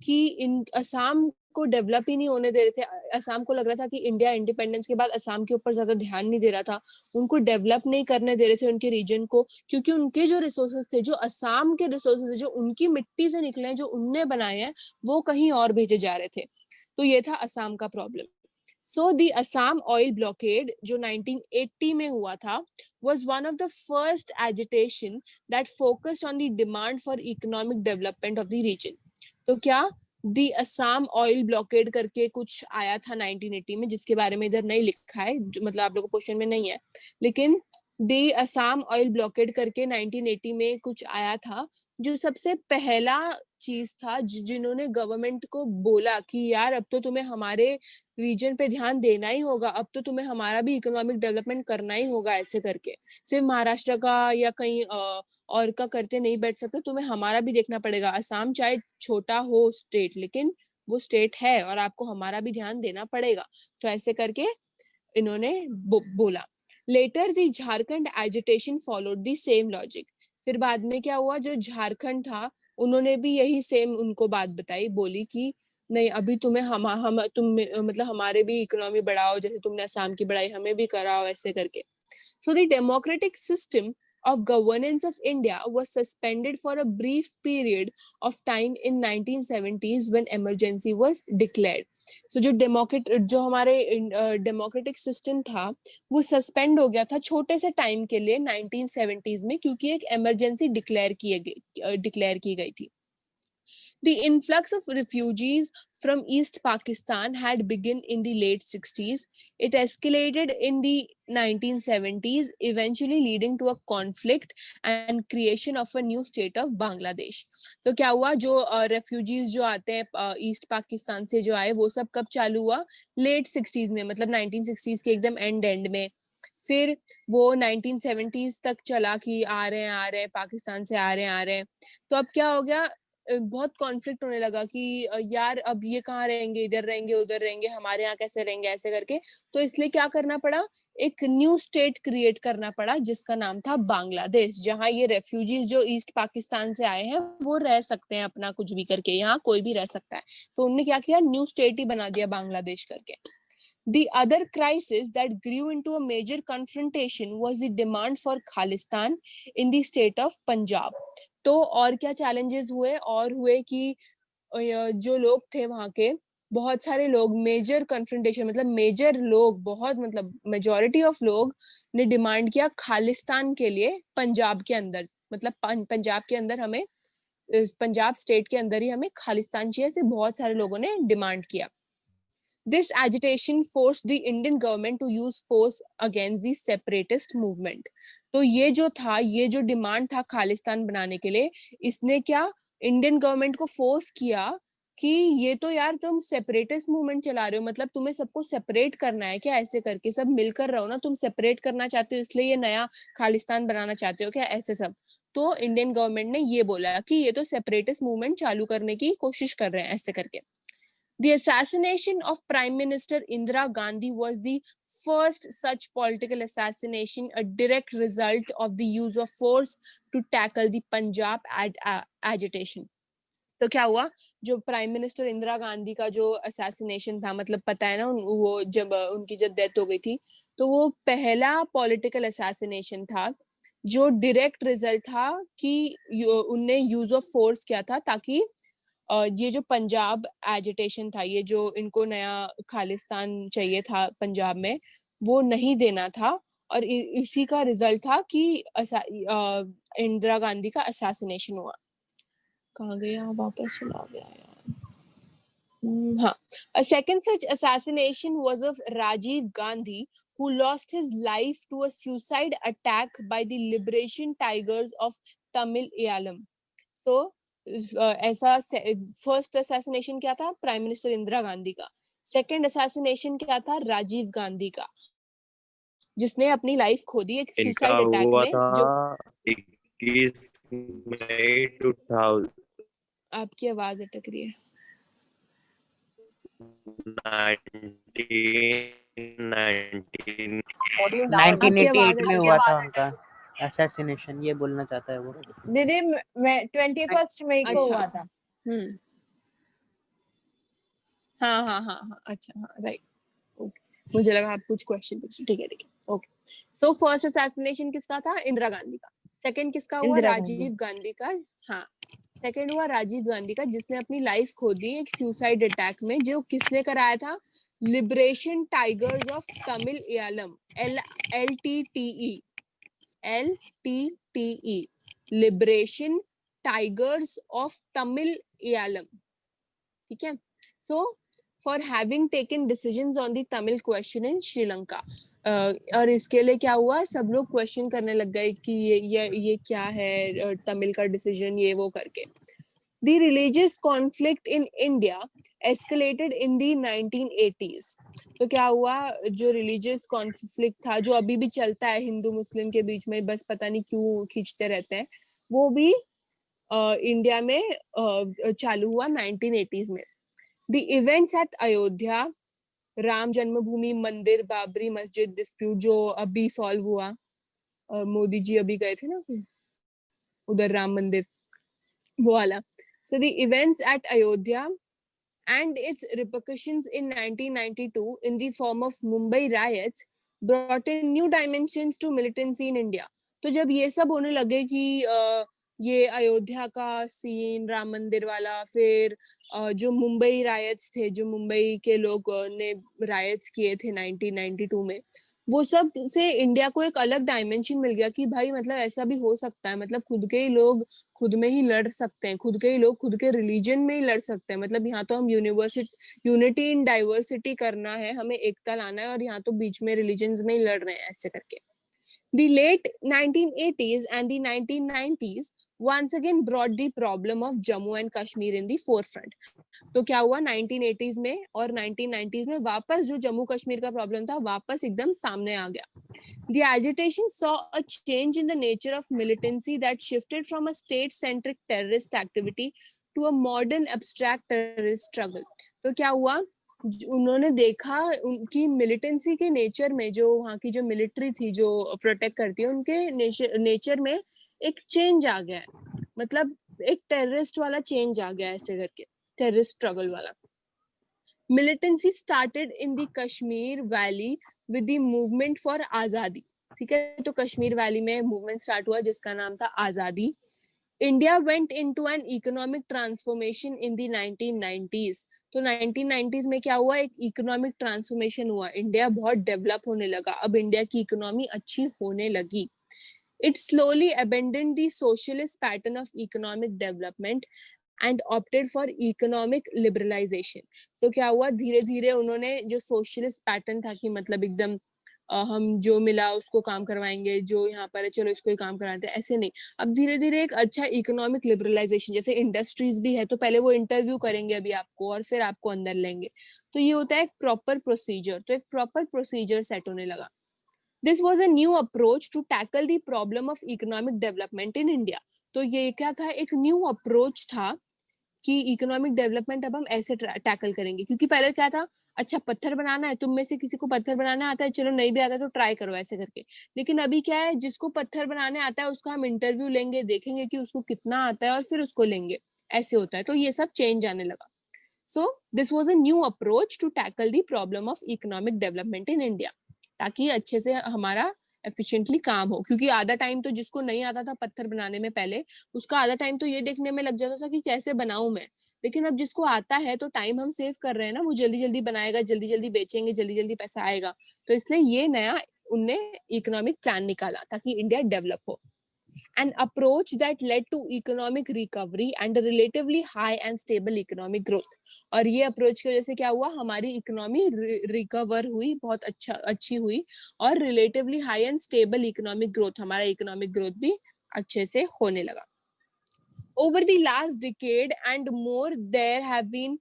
कि इन असम को डेवलप ही नहीं होने दे रहे थे। असम को लग रहा था कि इंडिया इंडिपेंडेंस के बाद असम के ऊपर ज्यादा ध्यान नहीं दे रहा था, उनको डेवलप नहीं करने दे रहे थे उनके रीजन को, क्योंकि उनके जो रिसोर्सेज थे, जो असम के रिसोर्सेज जो उनकी मिट्टी से निकले हैं, जो उनने बनाए हैं, वो कहीं और भेजे जा रहे थे। तो ये था असम का problem. So the Assam oil blockade जो 1980 में हुआ था was one of the first agitation that focused on the demand for economic development of the region. तो क्या the Assam oil blockade करके कुछ आया था 1980 में, जिसके बारे में इधर नहीं लिखा है, मतलब आप लोगों को क्वेश्चन में नहीं है, लेकिन the Assam oil blockade करके 1980 में कुछ आया था, जो सबसे पहला चीज था जिन्होंने गवर्नमेंट को बोला कि यार अब तो तुम्हें हमारे रीजन पे ध्यान देना ही होगा, अब तो तुम्हें हमारा भी इकोनॉमिक डेवलपमेंट करना ही होगा, ऐसे करके सिर्फ महाराष्ट्र का या कहीं और का करते नहीं बैठ सकते, तुम्हें हमारा भी देखना पड़ेगा। असम चाहे छोटा हो स्टेट, लेकिन वो स्टेट है और आपको हमारा भी ध्यान देना पड़ेगा। तो ऐसे करके इन्होंने बोला। Later the Jharkhand agitation followed the same logic. फिर बाद में क्या हुआ, जो झारखंड था उन्होंने भी यही सेम उनको बात बताई, बोली कि नहीं अभी तुम्हें हम तुम मतलब हमारे भी इकोनॉमी बढ़ाओ, जैसे तुमने असम की बढ़ाई हमें भी कराओ, ऐसे करके। So the democratic system of governance of India was suspended for a brief period of time in 1970s when emergency was declared. So जो हमारे डेमोक्रेटिक सिस्टम था वो सस्पेंड हो गया था छोटे से टाइम के लिए 1970s में, क्योंकि एक इमरजेंसी डिक्लेयर की गई थी। The influx of refugees from East Pakistan had begun in the late 60s. It escalated in the 1970s, eventually leading to a conflict and creation of a new state of Bangladesh. तो क्या हुआ, जो refugees जो आते हैं east Pakistan से जो आए, वो सब कब चालू हुआ? लेट 60s में, मतलब 1960s के एकदम एंड में। फिर वो 1970s तक चला कि आ रहे हैं पाकिस्तान से आ रहे हैं। तो अब क्या हो गया, बहुत कॉन्फ्लिक्ट होने लगा कि यार अब ये कहाँ रहेंगे, इधर रहेंगे उधर रहेंगे, हमारे यहाँ कैसे रहेंगे, ऐसे करके। तो इसलिए क्या करना पड़ा, एक न्यू स्टेट क्रिएट करना पड़ा जिसका नाम था बांग्लादेश, जहाँ ये रेफ्यूजीज जो ईस्ट पाकिस्तान से आए हैं वो रह सकते हैं अपना कुछ भी करके, यहाँ कोई भी रह सकता है। तो उन्होंने क्या किया, न्यू स्टेट ही बना दिया बांग्लादेश करके। The other crisis that grew into a major confrontation was the demand for Khalistan in the state of Punjab. तो और क्या challenges हुए, और हुए कि जो लोग थे वहां के, बहुत सारे लोग, मेजर कन्फ्रंटेशन, मतलब मेजर लोग, बहुत मतलब मेजॉरिटी ऑफ लोग ने डिमांड किया खालिस्तान के लिए पंजाब के अंदर, मतलब पंजाब के अंदर हमें, पंजाब स्टेट के अंदर ही हमें खालिस्तान चाहिए, ऐसे बहुत सारे लोगों ने डिमांड किया। This agitation forced the Indian government to use force against the separatist movement. तो ये जो था, ये जो डिमांड था खालिस्तान बनाने के लिए, इसने क्या इंडियन गवर्नमेंट को फोर्स किया कि ये तो यार तुम सेपरेटिस्ट मूवमेंट चला रहे हो, मतलब तुम्हें सबको सेपरेट करना है क्या, ऐसे करके सब मिलकर रहो ना, तुम सेपरेट करना चाहते हो इसलिए ये नया खालिस्तान बनाना चाहते हो क्या, ऐसे सब। तो इंडियन गवर्नमेंट ने ये बोला कि ये तो सेपरेटिस्ट मूवमेंट चालू करने की कोशिश कर रहे हैं, ऐसे करके। The assassination of Prime Minister Indira Gandhi was the first such political assassination, a direct result of the use of force to tackle the Punjab agitation. तो क्या हुआ, जो प्राइम मिनिस्टर इंदिरा गांधी का जो असैसिनेशन था, मतलब पता है ना, वो जब उनकी जब डेथ हो गई थी, तो वो पहला पॉलिटिकल असैसिनेशन था जो डायरेक्ट रिजल्ट था कि उनने यूज ऑफ फोर्स किया था, ताकि ये जो पंजाब एजिटेशन था, ये जो इनको नया खालिस्तान चाहिए था पंजाब में, वो नहीं देना था, और इसी का रिजल्ट था कि इंदिरा गांधी का असैसिनेशन हुआ। कहाँ गया, वापस चला गया यार। हाँ, a second such assassination was of Rajiv Gandhi, who lost his life to a suicide attack by the Liberation Tigers of Tamil Eelam. So ऐसा फर्स्ट असैसिनेशन क्या था, प्राइम मिनिस्टर इंदिरा गांधी का। सेकंड असैसिनेशन क्या था, राजीव गांधी का, जिसने अपनी लाइफ खो दी एक इनका सुसाइड अटैक हुआ में। था जो 21 मई 2000 आपकी आवाज अटक रही है। 1988 में हुआ था उनका असैसिनेशन, ये बोलना चाहता है वो। दीदी मैं 21 मई को अच्छा। हुआ था। हाँ, अच्छा, हाँ, राइट, ओके, मुझे लगा आप कुछ क्वेश्चन पूछ, ठीक है, ओके। सो फर्स्ट असैसिनेशन किसका था, इंदिरा गांधी का। सेकंड किसका हुआ, इंदिरा राजीव गांधी का। हाँ, सेकंड हुआ राजीव गांधी का, जिसने अपनी लाइफ खो दी एक सुसाइड अटैक में, जो किसने कराया था, liberation tigers of Tamil Eelam, LTTE, liberation tigers of Tamil Eelam, ठीक है। So for having taken decisions on the Tamil question in Sri Lanka. और इसके लिए क्या हुआ, सब लोग क्वेश्चन करने लग गए कि ये क्या है, तमिल का डिसीजन, ये वो करके। The religious conflict in India escalated in the 1980s. तो क्या हुआ, जो religious conflict था, जो अभी भी चलता है हिंदू मुस्लिम के बीच में, बस पता नहीं क्यों खींचते रहते हैं, वो भी इंडिया में चालू हुआ 1980s में। The events at Ayodhya, Ram जन्मभूमि मंदिर बाबरी मस्जिद डिस्प्यूट जो अभी सॉल्व हुआ, मोदी जी अभी गए थे ना उधर राम मंदिर, वो वाला। So the events at Ayodhya and its repercussions in 1992 in the form of Mumbai riots brought in new dimensions to militancy in India. तो जब ये सब होने लगे कि ये अयोध्या का सीन, राम मंदिर वाला, फिर जो मुंबई रायट्स थे, जो मुंबई के लोग ने रायट्स किए थे 1992 में, वो सब से इंडिया को एक अलग डायमेंशन मिल गया कि भाई मतलब ऐसा भी हो सकता है, मतलब खुद के ही लोग खुद में ही लड़ सकते हैं, खुद के ही लोग खुद के रिलीजन में ही लड़ सकते हैं। मतलब यहाँ तो हम यूनिटी इन डाइवर्सिटी करना है, हमें एकता लाना है, और यहाँ तो बीच में रिलीजन में ही लड़ रहे हैं ऐसे करके। The late 1980s and the 1990s once again brought the problem of Jammu and Kashmir in the forefront. तो क्या हुआ 1980s में और 1990s में वापस जो जम्मू कश्मीर का प्रॉब्लम था वापस एकदम सामने आ गया। The agitation saw a change in the nature of militancy that shifted from a state-centric terrorist activity to a modern abstract terrorist struggle. तो क्या हुआ, उन्होंने देखा उनकी मिलिटेंसी के नेचर में, जो वहाँ की जो मिलिट्री थी जो प्रोटेक्ट करती है, उनके नेचर में एक चेंज आ गया है, मतलब एक टेररिस्ट वाला चेंज आ गया ऐसे करके, टेररिस्ट स्ट्रगल वाला। Militancy started in the Kashmir valley with the movement for आजादी। ठीक है, तो कश्मीर वैली में मूवमेंट स्टार्ट हुआ जिसका नाम था आजादी। India went into an economic transformation in the 1990s. तो 1990s में क्या हुआ, एक इकोनॉमिक ट्रांसफॉर्मेशन हुआ, इंडिया बहुत डेवलप होने लगा, अब इंडिया की इकोनॉमी अच्छी होने लगी। It slowly abandoned the socialist pattern of economic development and opted for economic liberalization. तो क्या हुआ, धीरे धीरे उन्होंने जो सोशलिस्ट पैटर्न था कि मतलब एकदम हम जो मिला उसको काम करवाएंगे, जो यहाँ पर है चलो इसको ही काम कराते हैं, ऐसे नहीं। अब धीरे धीरे एक अच्छा इकोनॉमिक लिबरलाइजेशन, जैसे इंडस्ट्रीज भी है तो पहले वो इंटरव्यू करेंगे अभी आपको और फिर आपको अंदर लेंगे, तो ये होता है एक प्रॉपर प्रोसीजर। तो एक प्रॉपर प्रोसीजर सेट होने लगा। This was a new approach to tackle the problem of economic development in India. तो ये क्या था, एक न्यू अप्रोच था कि इकोनॉमिक डेवलपमेंट अब हम ऐसे टैकल करेंगे। क्योंकि पहले क्या था, अच्छा पत्थर बनाना है, तुम में से किसी को पत्थर बनाना आता है, चलो नहीं भी आता तो ट्राई करो ऐसे करके। लेकिन अभी क्या है, जिसको पत्थर बनाने आता है उसका हम इंटरव्यू लेंगे, देखेंगे कि उसको कितना आता है और फिर उसको लेंगे, ऐसे होता है। तो ये सब चेंज आने लगा। So this was a new approach to tackle the problem of economic development in India, ताकि अच्छे से हमारा एफिशिएंटली काम हो। क्योंकि आधा टाइम तो जिसको नहीं आता था पत्थर बनाने में पहले, उसका आधा टाइम तो ये देखने में लग जाता था कि कैसे बनाऊं मैं। लेकिन अब जिसको आता है तो टाइम हम सेव कर रहे हैं ना, वो जल्दी जल्दी बनाएगा, जल्दी जल्दी बेचेंगे, जल्दी जल्दी पैसा आएगा। तो इसलिए ये नया उनने इकोनॉमिक प्लान निकाला ताकि इंडिया डेवलप हो। An approach that led to economic recovery and a relatively high and stable economic growth. और ये अप्रोच की वजह से क्या हुआ, हमारी इकोनॉमी रिकवर हुई, बहुत अच्छी हुई, और relatively high and stable economic growth, हमारा इकोनॉमिक ग्रोथ भी अच्छे से होने लगा। Over the last decade and more, there have been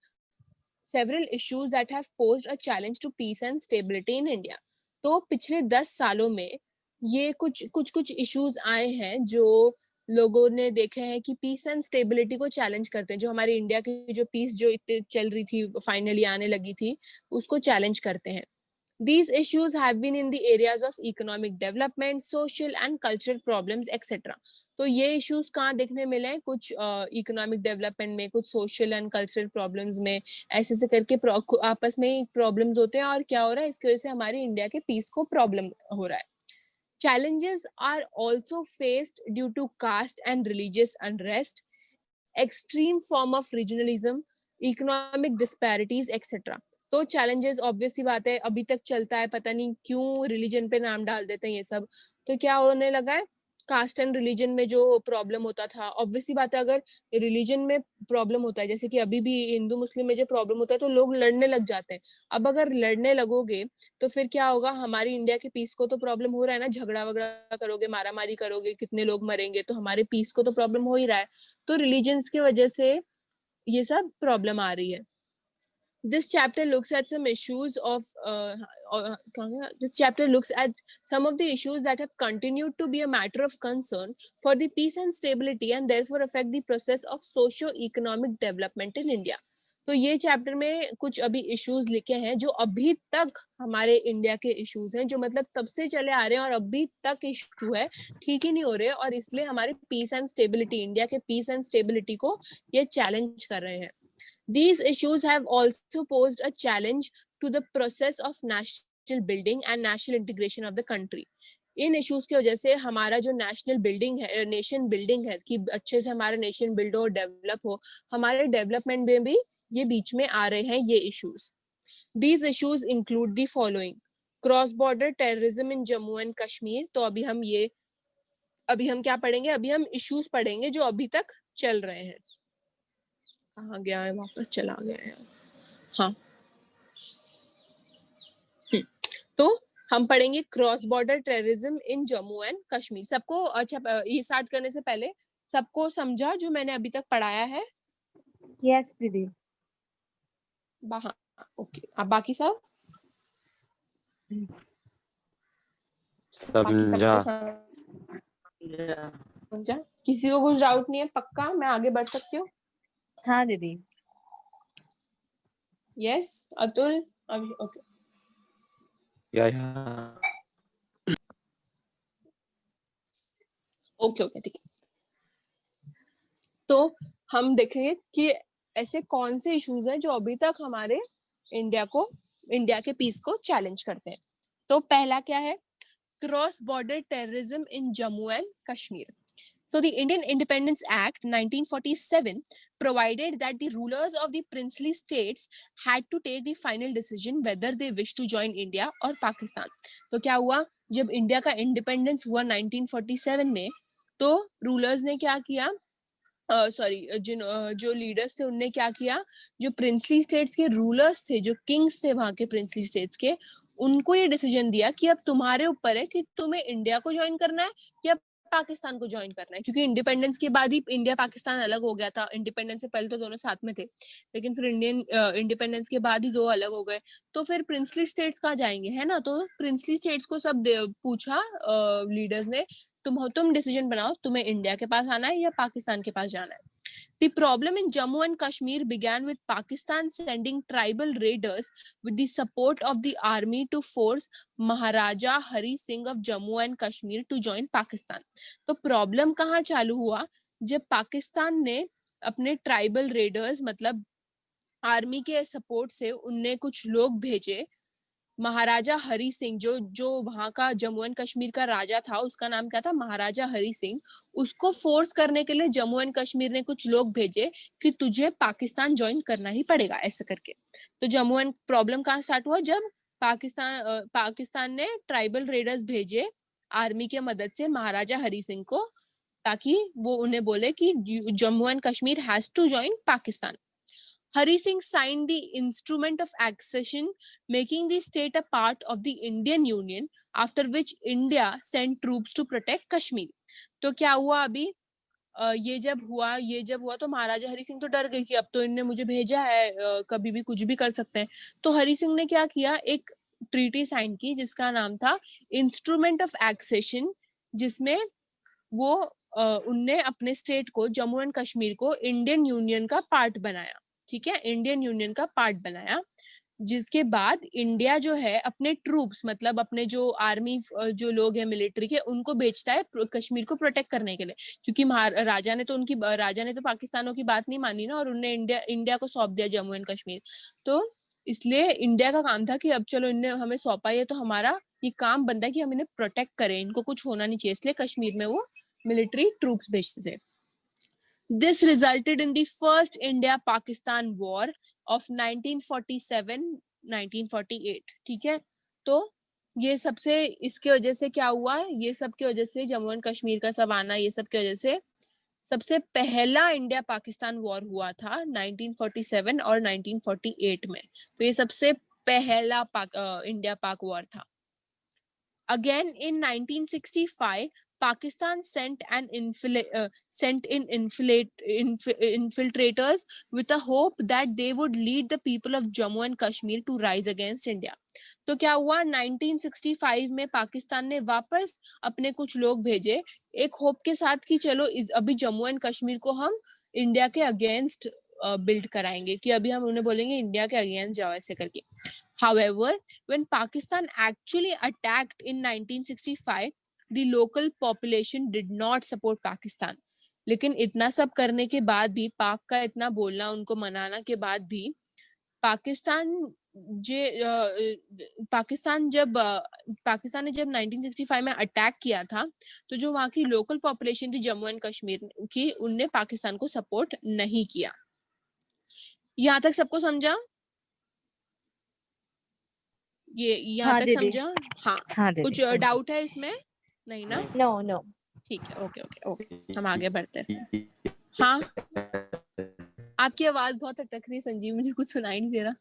several issues that have posed a challenge to peace and stability in India. तो पिछले 10 सालों में ये कुछ इश्यूज आए हैं जो लोगों ने देखे हैं कि पीस एंड स्टेबिलिटी को चैलेंज करते हैं, जो हमारी इंडिया की जो पीस जो इतने चल रही थी फाइनली आने लगी थी, उसको चैलेंज करते हैं। These issues have been in the areas of economic development, social and cultural problems, etc. तो ये issues कहाँ देखने मिले हैं, कुछ economic development में, कुछ social and cultural problems में, ऐसे से करके आपस में ही problems होते हैं। और क्या हो रहा है, इसकी वजह से हमारी इंडिया के peace को problem हो रहा है। Challenges are also faced due to caste and religious unrest, extreme form of regionalism, economic disparities, etc. तो challenges obvious सी बात है, अभी तक चलता है, पता नहीं क्यों रिलीजन पे नाम डाल देते हैं ये सब। तो क्या होने लगा है, कास्ट एंड रिलीजन में जो प्रॉब्लम होता था, ऑब्वियस सी बात है, अगर रिलीजन में प्रॉब्लम होता है, जैसे कि अभी भी हिंदू मुस्लिम में जो प्रॉब्लम होता है तो लोग लड़ने लग जाते हैं। अब अगर लड़ने लगोगे तो फिर क्या होगा, हमारी इंडिया के पीस को तो प्रॉब्लम हो रहा है ना, झगड़ा वगड़ा करोगे, मारा मारी करोगे, कितने लोग मरेंगे, तो हमारे पीस को तो प्रॉब्लम हो ही रहा है। तो रिलीजन्स की वजह से ये सब प्रॉब्लम आ रही है। This chapter looks at some issues of this chapter looks at some of the issues that have continued to be a matter of concern for the peace and stability and therefore affect the process of socio-economic development in India. तो ये chapter में कुछ अभी issues लिखे हैं जो अभी तक हमारे इंडिया के इश्यूज हैं, जो मतलब तब से चले आ रहे हैं और अभी तक इशू है, ठीक ही नहीं हो रहे, और इसलिए हमारे पीस एंड स्टेबिलिटी, इंडिया के पीस एंड स्टेबिलिटी को ये चैलेंज कर रहे हैं। These issues have also posed a challenge to the process of national building and national integration of the country. In issues की वजह से हमारा जो नेशनल बिल्डिंग है, नेशन बिल्डिंग है, कि अच्छे से हमारा नेशन बिल्ड हो, डेवलप हो, हमारे डेवलपमेंट में भी ये बीच में आ रहे हैं ये issues. These issues include the following: cross border terrorism in Jammu and Kashmir. तो अभी हम क्या पढ़ेंगे, अभी हम इश्यूज पढ़ेंगे जो अभी तक चल रहे हैं। कहाँ गया है, वापस चला गया है। हाँ, तो हम पढ़ेंगे cross border terrorism in Jammu and Kashmir. सबको अच्छा, ये स्टार्ट करने से पहले सबको समझा जो मैंने अभी तक पढ़ाया है? यस दीदी। हाँ, ओके। अब बाकी सब बाकी समझा। सबको समझा? किसी को कुछ डाउट नहीं है? पक्का मैं आगे बढ़ सकती हूँ? हाँ दीदी। यस अतुल, अभी ओके। या ओके ठीक है। तो हम देखेंगे कि ऐसे कौन से इश्यूज हैं जो अभी तक हमारे इंडिया के पीस को चैलेंज करते हैं। तो पहला क्या है? Cross border terrorism in Jammu and Kashmir. So the Indian Independence Act 1947 provided that the rulers of the princely states had to take the final decision whether they wish to join India or Pakistan. तो क्या हुआ, जब India का independence हुआ 1947 में, तो rulers ने क्या किया, जो लीडर्स थे उनने क्या किया, जो प्रिंसली स्टेट्स के रूलर्स थे, जो किंग्स थे वहां के प्रिंसली स्टेट्स के, उनको ये डिसीजन दिया कि अब तुम्हारे ऊपर है कि तुम्हें इंडिया को ज्वाइन करना है या पाकिस्तान को ज्वाइन करना है। क्योंकि इंडिपेंडेंस के बाद ही इंडिया पाकिस्तान अलग हो गया था। इंडिपेंडेंस से पहले तो दोनों साथ में थे, लेकिन फिर इंडिपेंडेंस के बाद ही दो अलग हो गए। तो फिर प्रिंसली स्टेट्स कहाँ जाएंगे, है ना? तो प्रिंसली स्टेट्स को सब पूछा लीडर्स ने, तुम डिसीजन बनाओ, तुम्हें इंडिया के पास आना है या पाकिस्तान के पास जाना है। The problem in Jammu and Kashmir began with Pakistan sending tribal raiders with the support of the army to force Maharaja Hari Singh of Jammu and Kashmir to join Pakistan. तो problem कहाँ चालू हुआ, जब पाकिस्तान ने अपने tribal readers मतलब army के support से उनने कुछ लोग भेजे। महाराजा हरि सिंह जो वहां का जम्मू एंड कश्मीर का राजा था, उसका नाम क्या था? महाराजा हरि सिंह। उसको फोर्स करने के लिए जम्मू एंड कश्मीर ने कुछ लोग भेजे कि तुझे पाकिस्तान ज्वाइन करना ही पड़ेगा, ऐसे करके। तो जम्मू एंड प्रॉब्लम कहाँ स्टार्ट हुआ, जब पाकिस्तान ने ट्राइबल रेडर्स भेजे आर्मी के मदद से महाराजा हरि सिंह को, ताकि वो उन्हें बोले कि Jammu and Kashmir has to join Pakistan. Hari Singh signed the Instrument of Accession, making the state a part of the Indian Union, after which India sent troops to protect Kashmir. तो क्या हुआ अभी, ये जब हुआ तो महाराजा हरि सिंह तो डर गए कि अब तो इनने मुझे भेजा है, कभी भी कुछ भी कर सकते हैं। तो हरि सिंह ने क्या किया, एक ट्रीटी साइन की जिसका नाम था इंस्ट्रूमेंट ऑफ एक्सेशन, जिसमें वो उनने अपने स्टेट को, जम्मू एंड कश्मीर को, इंडियन यूनियन का पार्ट बनाया। ठीक है, इंडियन यूनियन का पार्ट बनाया, जिसके बाद इंडिया जो है अपने ट्रूप्स मतलब अपने जो आर्मी जो लोग हैं मिलिट्री के, उनको भेजता है कश्मीर को प्रोटेक्ट करने के लिए। क्योंकि राजा ने तो पाकिस्तानों की बात नहीं मानी ना, और उनने इंडिया को सौंप दिया जम्मू एंड कश्मीर। तो इसलिए इंडिया का काम था कि अब चलो इनने हमें सौंपा है तो हमारा ये काम बनता है कि हम इन्हें प्रोटेक्ट करें, इनको कुछ होना नहीं चाहिए, इसलिए कश्मीर में वो मिलिट्री ट्रूप्स भेजते थे। This resulted in the first India-Pakistan War of 1947-1948. ठीक है, तो ये सबसे इसके वजह से क्या हुआ, ये सब की वजह से जम्मू एंड कश्मीर का सब आना, ये सब की वजह से सबसे पहला इंडिया पाकिस्तान वॉर हुआ था 1947 और 1948 में। तो ये सबसे पहला इंडिया पाक वॉर था। Again in 1965, Pakistan sent in infiltrators with a hope that they would lead the people of Jammu and Kashmir to rise against India. तो क्या हुआ, 1965 में पाकिस्तान ने वापस अपने कुछ लोग भेजे एक होप के साथ कि चलो अभी जम्मू एंड कश्मीर को हम इंडिया के अगेंस्ट बिल्ड कराएंगे, कि अभी हम उन्हें बोलेंगे इंडिया के अगेंस्ट जाओ, ऐसे करके। However, when Pakistan actually attacked in 1965, the local population did not support Pakistan. लेकिन इतना सब करने के बाद भी, पाक का इतना बोलना, उनको मनाना के बाद भी, पाकिस्तान ने जब 1965 में अटैक किया था, तो जो वहां की लोकल पॉपुलेशन थी जम्मू एंड कश्मीर की, उनने पाकिस्तान को सपोर्ट नहीं किया। यहाँ तक सबको समझा? ये यहाँ हाँ तक दीदी, समझा? हाँ, हाँ कुछ दीदी, डाउट है इसमें? नहीं ना? No no. ठीक है, ओके ओके ओके, हम आगे बढ़ते हैं फिर। हाँ, आपकी आवाज बहुत अटक रही है संजीव, मुझे कुछ सुनाई नहीं दे रहा।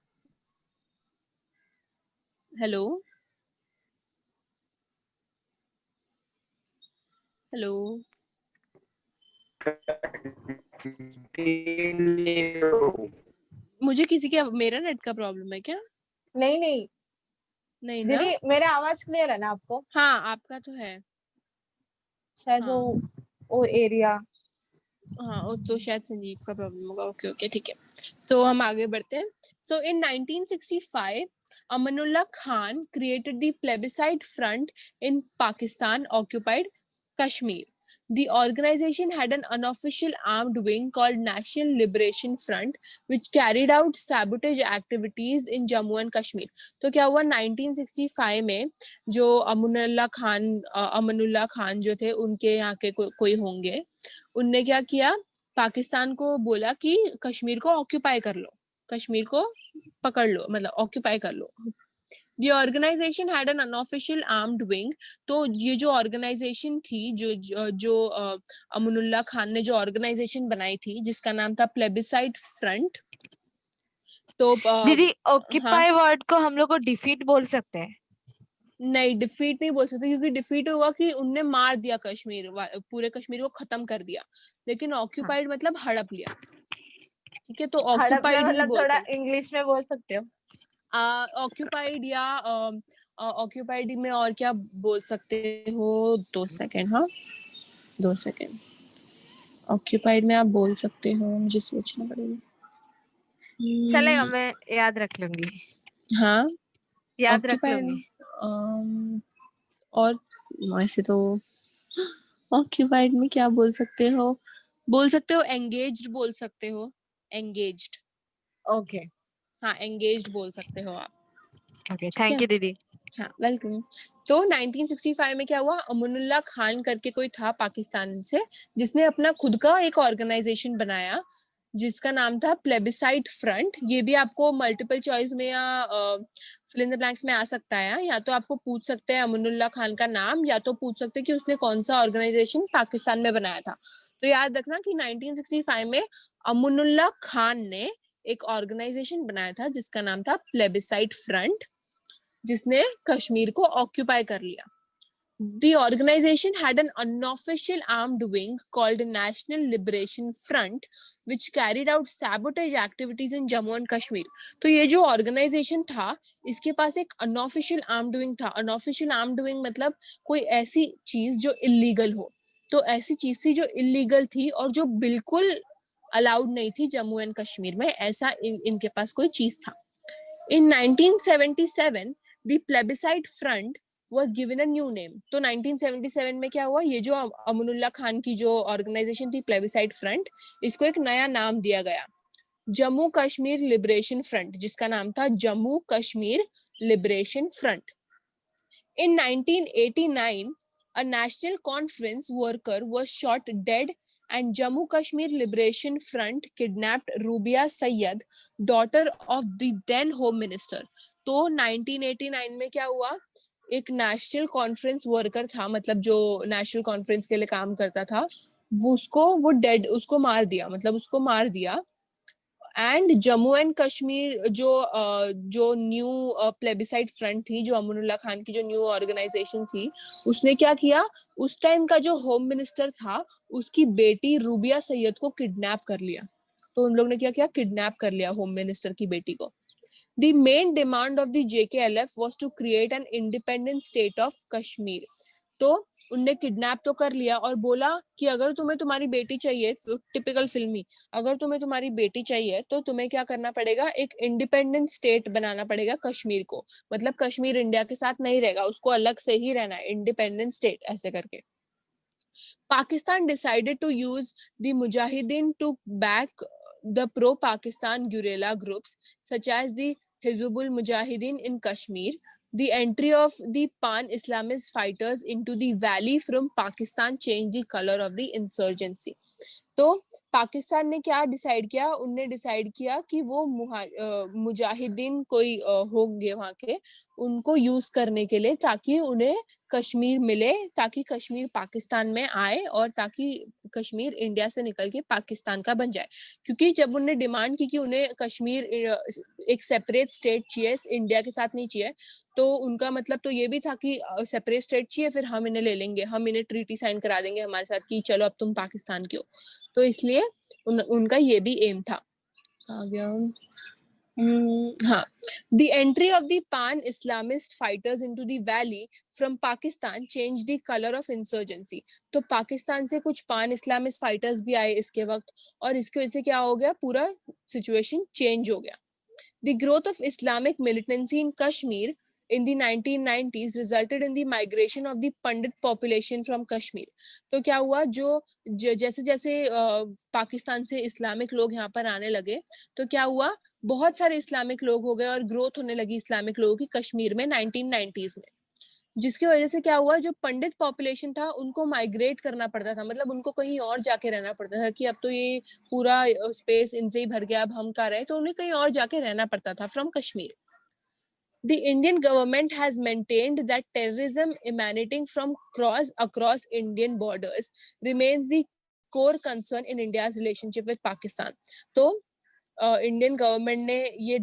हेलो हेलो, मुझे किसी के, मेरा नेट का प्रॉब्लम है क्या? नहीं नहीं नहीं ना? दीदी, मेरा आवाज क्लियर है ना आपको? हाँ, आपका तो है। शायद हाँ वो एरिया। हाँ, वो तो शायद संजीव का प्रॉब्लम होगा। ओके ओके, ठीक है, तो हम आगे बढ़ते हैं। सो इन 1965 Amanullah Khan created the plebiscite front in Pakistan occupied Kashmir. The organization had an unofficial armed wing called National Liberation Front, which carried out sabotage activities in Jammu and Kashmir. तो क्या हुआ 1965 में, जो अमनुल्लाह खान जो थे, उनके यहाँ के कोई होंगे, उनने क्या किया, पाकिस्तान को बोला कि कश्मीर को ऑक्यूपाई कर लो, कश्मीर को पकड़ लो, मतलब ऑक्यूपाई कर लो। The organization had an unofficial armed wing. तो ये जो ऑर्गेनाइजेशन थी, जो अमनुल्लाह खान ने जो ऑर्गेनाइजेशन बनाई थी, जिसका नाम था प्लेबिसाइड फ्रंट। तो दीदी, हाँ, ऑक्यूपाई वर्ड को हम लोग को डिफीट बोल सकते हैं? नहीं डिफीट नहीं बोल सकते, क्योंकि डिफीट होगा कि उनने मार दिया कश्मीर, पूरे कश्मीर को खत्म कर दिया, लेकिन ऑक्यूपाइड मतलब हड़प लिया। ठीक है, तो हड़प में ऑक्यूपाइड ही मतलब बोल थोड़ा सकते। इंग्लिश में बोल सकते हो? ऑक्यूपाइड या ऑक्यूपाइड में और क्या बोल सकते हो? 2 सेकेंड, हाँ 2 सेकेंड। ऑक्यूपाइड में आप बोल सकते हो, मुझे सोचना पड़ेगा। चलेगा, मैं याद रख लूंगी। हाँ, याद रख ऑक्यूपाइड लूंगी। और वैसे तो ऑक्यूपाइड में क्या बोल सकते हो? बोल सकते हो एंगेज्ड, बोल सकते हो एंगेज्ड। ओके हाँ, एंगेज्ड बोल सकते हो आप। ओके, ठीक थैंक है, यू दीदी। हाँ वेलकम। तो 1965 में क्या हुआ, अमनुल्लाह खान करके कोई था पाकिस्तान से, जिसने अपना खुद का एक ऑर्गेनाइजेशन बनाया, जिसका नाम था प्लेबिसाइड फ्रंट। ये भी आपको मल्टीपल चॉइस में या फिल इन द ब्लैंक्स में आ सकता है, या तो आपको पूछ सकते हैं अमनुल्लाह खान का नाम, या तो पूछ सकते हैं कि उसने कौन सा ऑर्गेनाइजेशन पाकिस्तान में बनाया था। तो याद रखना कि 1965 में अमनुल्लाह खान ने एक ऑर्गेनाइजेशन बनाया था जिसका नाम था प्लेबिसाइड फ्रंट, जिसने कश्मीर को ऑक्यूपाई कर लिया। The organization had an unofficial armed wing called National Liberation Front, which carried out sabotage activities in Jammu and Kashmir. तो ये जो ऑर्गेनाइजेशन था, इसके पास एक अनऑफिशियल आर्म्ड विंग था। अनऑफिशियल आर्म्ड विंग मतलब कोई ऐसी चीज जो इलीगल हो। तो ऐसी चीज थी जो इलीगल थी और जो बिल्कुल अलाउड नहीं थी जम्मू एंड कश्मीर में, ऐसा इनके पास कोई चीज था। In 1977, the Plebiscite Front was given a new name. तो 1977 में क्या हुआ, ये जो अमनुल्लाह खान की जो ऑर्गेनाइजेशन थी प्लेबिसाइड फ्रंट, इसको एक नया नाम दिया गया, जम्मू कश्मीर लिबरेशन फ्रंट, जिसका नाम था Jammu Kashmir liberation front. In 1989, a national conference worker was shot dead and Jammu Kashmir Liberation Front kidnapped Rubia Sayyed, daughter of the then Home Minister. तो 1989 में क्या हुआ, एक नेशनल कॉन्फ्रेंस वर्कर था, मतलब जो नेशनल कॉन्फ्रेंस के लिए काम करता था, वो डेड, उसको मार दिया, मतलब उसको मार दिया। एंड जम्मू एंड कश्मीर जो न्यू प्लेबिसाइड फ्रंट थी, जो अमनुल्लाह खान की जो न्यू ऑर्गेनाइजेशन थी, उसने क्या किया, उस टाइम का जो होम मिनिस्टर था, उसकी बेटी रूबिया सैयद को किडनैप कर लिया। तो उन लोग ने क्या किया, किडनैप कर लिया होम मिनिस्टर की बेटी को। The main demand of the JKLF was to create an independent state of Kashmir. तो उनने किडनैप तो कर लिया और बोला कि अगर तुम्हें तुम्हारी बेटी चाहिए, टिपिकल फिल्मी, अगर तुम्हें तुम्हारी बेटी चाहिए तो तुम्हें क्या करना पड़ेगा, एक इंडिपेंडेंट स्टेट बनाना पड़ेगा कश्मीर को, मतलब कश्मीर इंडिया के साथ नहीं रहेगा, उसको अलग से ही रहना है, इंडिपेंडेंट स्टेट ऐसे करके। Pakistan decided to use the Mujahideen to back the pro-Pakistan guerrilla groups such as the Hizbul Mujahideen in Kashmir. The entry of the pan-Islamist fighters into the valley from Pakistan changed the color of the insurgency. तो पाकिस्तान ने क्या decide किया, उनने decide किया कि वो मुजाहिदीन कोई होंगे वहाँ के, उनको यूज करने के लिए, ताकि उन्हें कश्मीर मिले, ताकि कश्मीर पाकिस्तान में आए और ताकि कश्मीर इंडिया से निकल के पाकिस्तान का बन जाए। क्योंकि जब उन्हें डिमांड की कि उन्हें कश्मीर एक सेपरेट स्टेट चाहिए, इंडिया के साथ नहीं चाहिए, तो उनका मतलब तो ये भी था कि सेपरेट स्टेट चाहिए, फिर हम इन्हें ले लेंगे, हम इन्हें ट्रीटी साइन करा देंगे हमारे साथ कि चलो अब तुम पाकिस्तान के हो। तो इसलिए उनका ये भी एम था। आ गया हाँ, the entry of the pan-Islamist fighters into the valley from Pakistan changed the color of insurgency. तो पाकिस्तान से कुछ pan-Islamist fighters भी आए इसके वक्त, और इसकी वजह से क्या हो गया, पूरा सिचुएशन चेंज हो गया। The growth of Islamic militancy in Kashmir in the 1990s resulted in the migration of the Pandit population from Kashmir. तो क्या हुआ, जैसे जैसे पाकिस्तान से इस्लामिक लोग यहाँ पर आने लगे, तो क्या हुआ, बहुत सारे इस्लामिक लोग हो गए और ग्रोथ होने लगी इस्लामिक लोगों की कश्मीर में 1990s में, जिसकी वजह से क्या हुआ, जो पंडित पॉपुलेशन था उनको माइग्रेट करना पड़ता था, मतलब उनको कहीं और जाके रहना पड़ता था कि अब तो ये पूरा स्पेस इनसे ही भर गया, अब हम कहाँ रहे, तो उन्हें कहीं और जाके रहना पड़ता था from Kashmir. The Indian government has maintained that terrorism emanating from across Indian borders remains the core concern in India's relationship with Pakistan. तो इंडियन गवर्नमेंट ने ये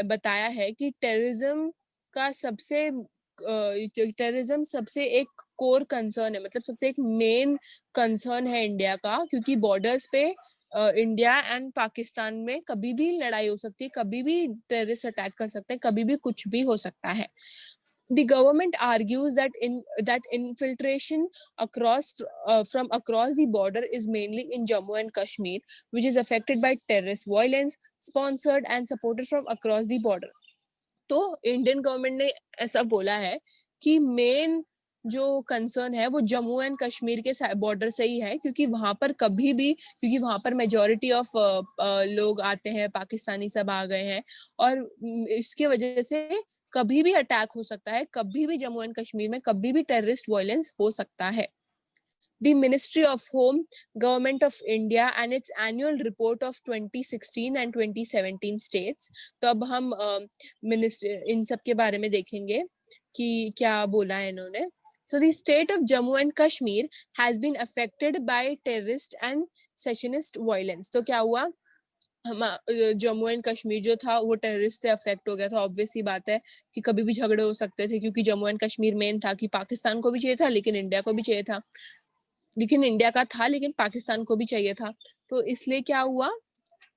बताया है कि टेररिज्म सबसे एक कोर कंसर्न है, मतलब सबसे एक मेन कंसर्न है इंडिया का, क्योंकि बॉर्डर्स पे इंडिया एंड पाकिस्तान में कभी भी लड़ाई हो सकती है, कभी भी टेररिस्ट अटैक कर सकते हैं, कभी भी कुछ भी हो सकता है। The government argues that infiltration from across the border is mainly in Jammu and Kashmir, which is affected by terrorist violence, sponsored and supported from across the border. तो इंडियन गवर्नमेंट ने ऐसा बोला है कि मेन जो concern है वो Jammu and Kashmir के बॉर्डर से ही है, क्योंकि वहां पर मेजॉरिटी ऑफ लोग आते हैं, पाकिस्तानी सब आ गए हैं, और इसकी वजह से कभी भी अटैक हो सकता है, कभी भी जम्मू एंड कश्मीर में कभी भी टेररिस्ट वायलेंस हो सकता है। The Ministry of Home, Government of India and its annual report of 2016 and 2017 states. तो अब हम इन सब के बारे में देखेंगे कि क्या बोला है इन्होंने। So the state of Jammu and Kashmir has been affected by terrorist and secessionist violence. तो क्या हुआ, जम्मू एंड कश्मीर जो था वो टेररिस्ट से अफेक्ट हो गया था। ऑब्वियस सी बात है कि कभी भी झगड़े हो सकते थे, क्योंकि जम्मू एंड कश्मीर मेन था कि पाकिस्तान को भी चाहिए था लेकिन इंडिया को भी चाहिए था, लेकिन इंडिया का था लेकिन पाकिस्तान को भी चाहिए था, तो इसलिए क्या हुआ,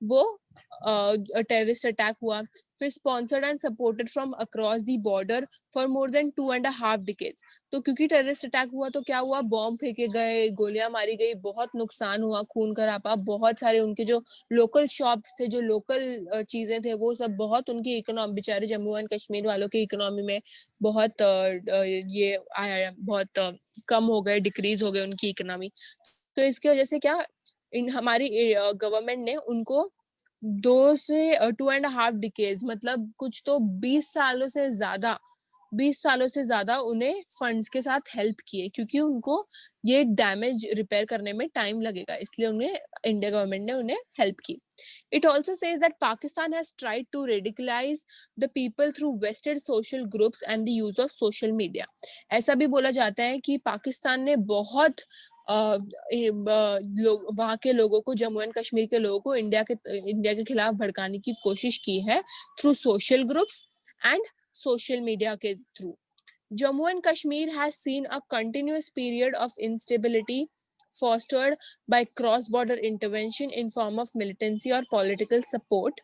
वो टेररिस्ट अटैक हुआ। फिर sponsored and supported from across the border for more than 2.5 decades. तो क्योंकि टेररिस्ट अटैक हुआ तो क्या हुआ, बॉम्ब फेंके गए, गोलियां मारी गई, बहुत नुकसान हुआ, खून खराबा, बहुत सारे उनके जो लोकल शॉप्स थे, जो लोकल चीजें थे, वो सब बहुत उनकी इकोनॉमी, बेचारे जम्मू एंड कश्मीर वालों की इकोनॉमी में बहुत ये आया, बहुत कम हो गए, डिक्रीज हो गए उनकी इकोनॉमी। तो इसकी वजह से क्या, हमारी गवर्नमेंट ने उनको 2 से 2.5 डिकेड्स, मतलब कुछ तो 20 सालों से ज्यादा उन्हें फंड्स के साथ हेल्प किए, क्योंकि उनको ये डैमेज रिपेयर करने में टाइम लगेगा, इसलिए इंडिया गवर्नमेंट ने उन्हें हेल्प की। It also says that Pakistan has tried to radicalize the people through vested social groups and the use of social media. ऐसा भी बोला जाता है कि पाकिस्तान ने बहुत वहाँ के लोगों को, जम्मू एंड कश्मीर के लोगों को इंडिया के खिलाफ भड़काने की कोशिश की है through social groups and social media के through. Jammu and Kashmir has seen a continuous period of instability fostered by cross-border intervention in form of militancy or political support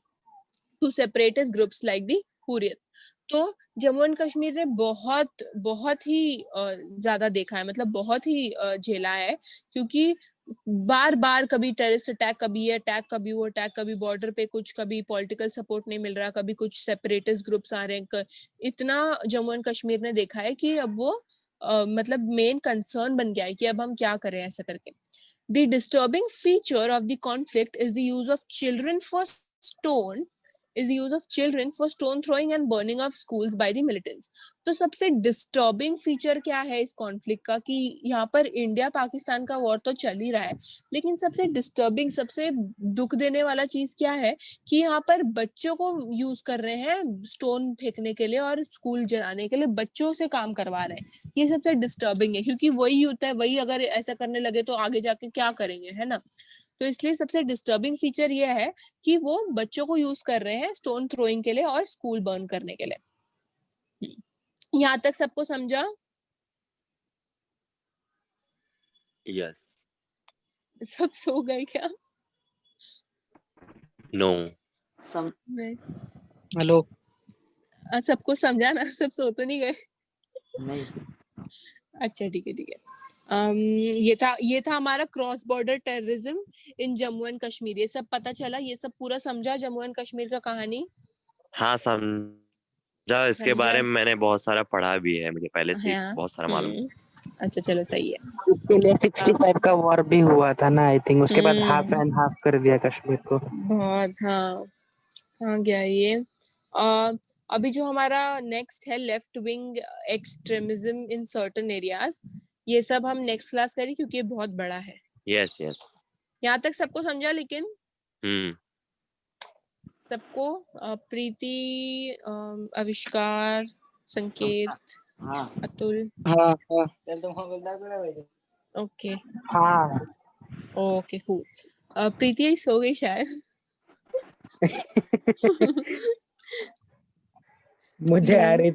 to separatist groups like the Hurriyat. तो Jammu and Kashmir ने बहुत ही ज्यादा देखा है, मतलब बहुत ही झेला है, क्योंकि बार कभी टेररिस्ट अटैक, कभी ये अटैक, कभी वो अटैक, कभी बॉर्डर पे कुछ, कभी पॉलिटिकल सपोर्ट नहीं मिल रहा, कभी कुछ सेपरेटिस्ट ग्रुप्स आ रहे हैं, इतना जम्मू एंड कश्मीर ने देखा है कि अब वो मतलब मेन कंसर्न बन गया है कि अब हम क्या करें ऐसा करके। The disturbing feature of the conflict is the use of children for stone is the use of children for stone throwing and burning of schools by the militants. तो सबसे डिस्टर्बिंग फीचर क्या है इस कॉन्फ्लिक्ट का कि यहाँ पर India Pakistan का वॉर तो चल ही रहा है, लेकिन सबसे डिस्टर्बिंग, सबसे दुख देने वाला चीज क्या है कि यहाँ पर बच्चों को यूज कर रहे हैं स्टोन फेंकने के लिए और स्कूल जलाने के लिए, बच्चों से काम करवा रहे हैं। ये सबसे डिस्टर्बिंग है, क्योंकि वही होता है, वही अगर ऐसा करने लगे तो आगे जाके क्या करेंगे, है ना। तो इसलिए सबसे डिस्टर्बिंग फीचर ये है कि वो बच्चों को यूज कर रहे हैं स्टोन थ्रोइंग के लिए और स्कूल बर्न करने के लिए। यहाँ तक सबको समझा? Yes. सब सो गए क्या? No. नहीं, हेलो सबको समझा ना, सब सो तो नहीं गए? नहीं अच्छा ठीक है ठीक है। ये था हमारा cross border terrorism in Jammu and Kashmir. ये सब पता चला, ये सब पूरा समझा जम्मू एंड कश्मीर का कहानी? हाँ समझा, इसके समझा? बारे में मैंने बहुत सारा पढ़ा भी है, मुझे पहले से ही हाँ। बहुत सारा मालूम। अच्छा चलो सही है। उसके लिए 65 का वॉर भी हुआ था ना आई थिंक, उसके बाद हाफ हम्म, एंड हाफ कर दिया कश्मीर को। बहुत। हाँ, कहाँ गया ये? अभी जो हमारा नेक्स्ट है left wing extremism in certain areas, ये सब हम नेक्स्ट क्लास करें क्योंकि ये बहुत बड़ा है। Yes yes. यहाँ तक सबको समझा? लेकिन सबको प्रीति, आविष्कार, संकेत, हाँ अतुल, हाँ हाँ ओके हाँ ओके कूल। प्रीति सो गई शायद। मुझे आ नहीं। रही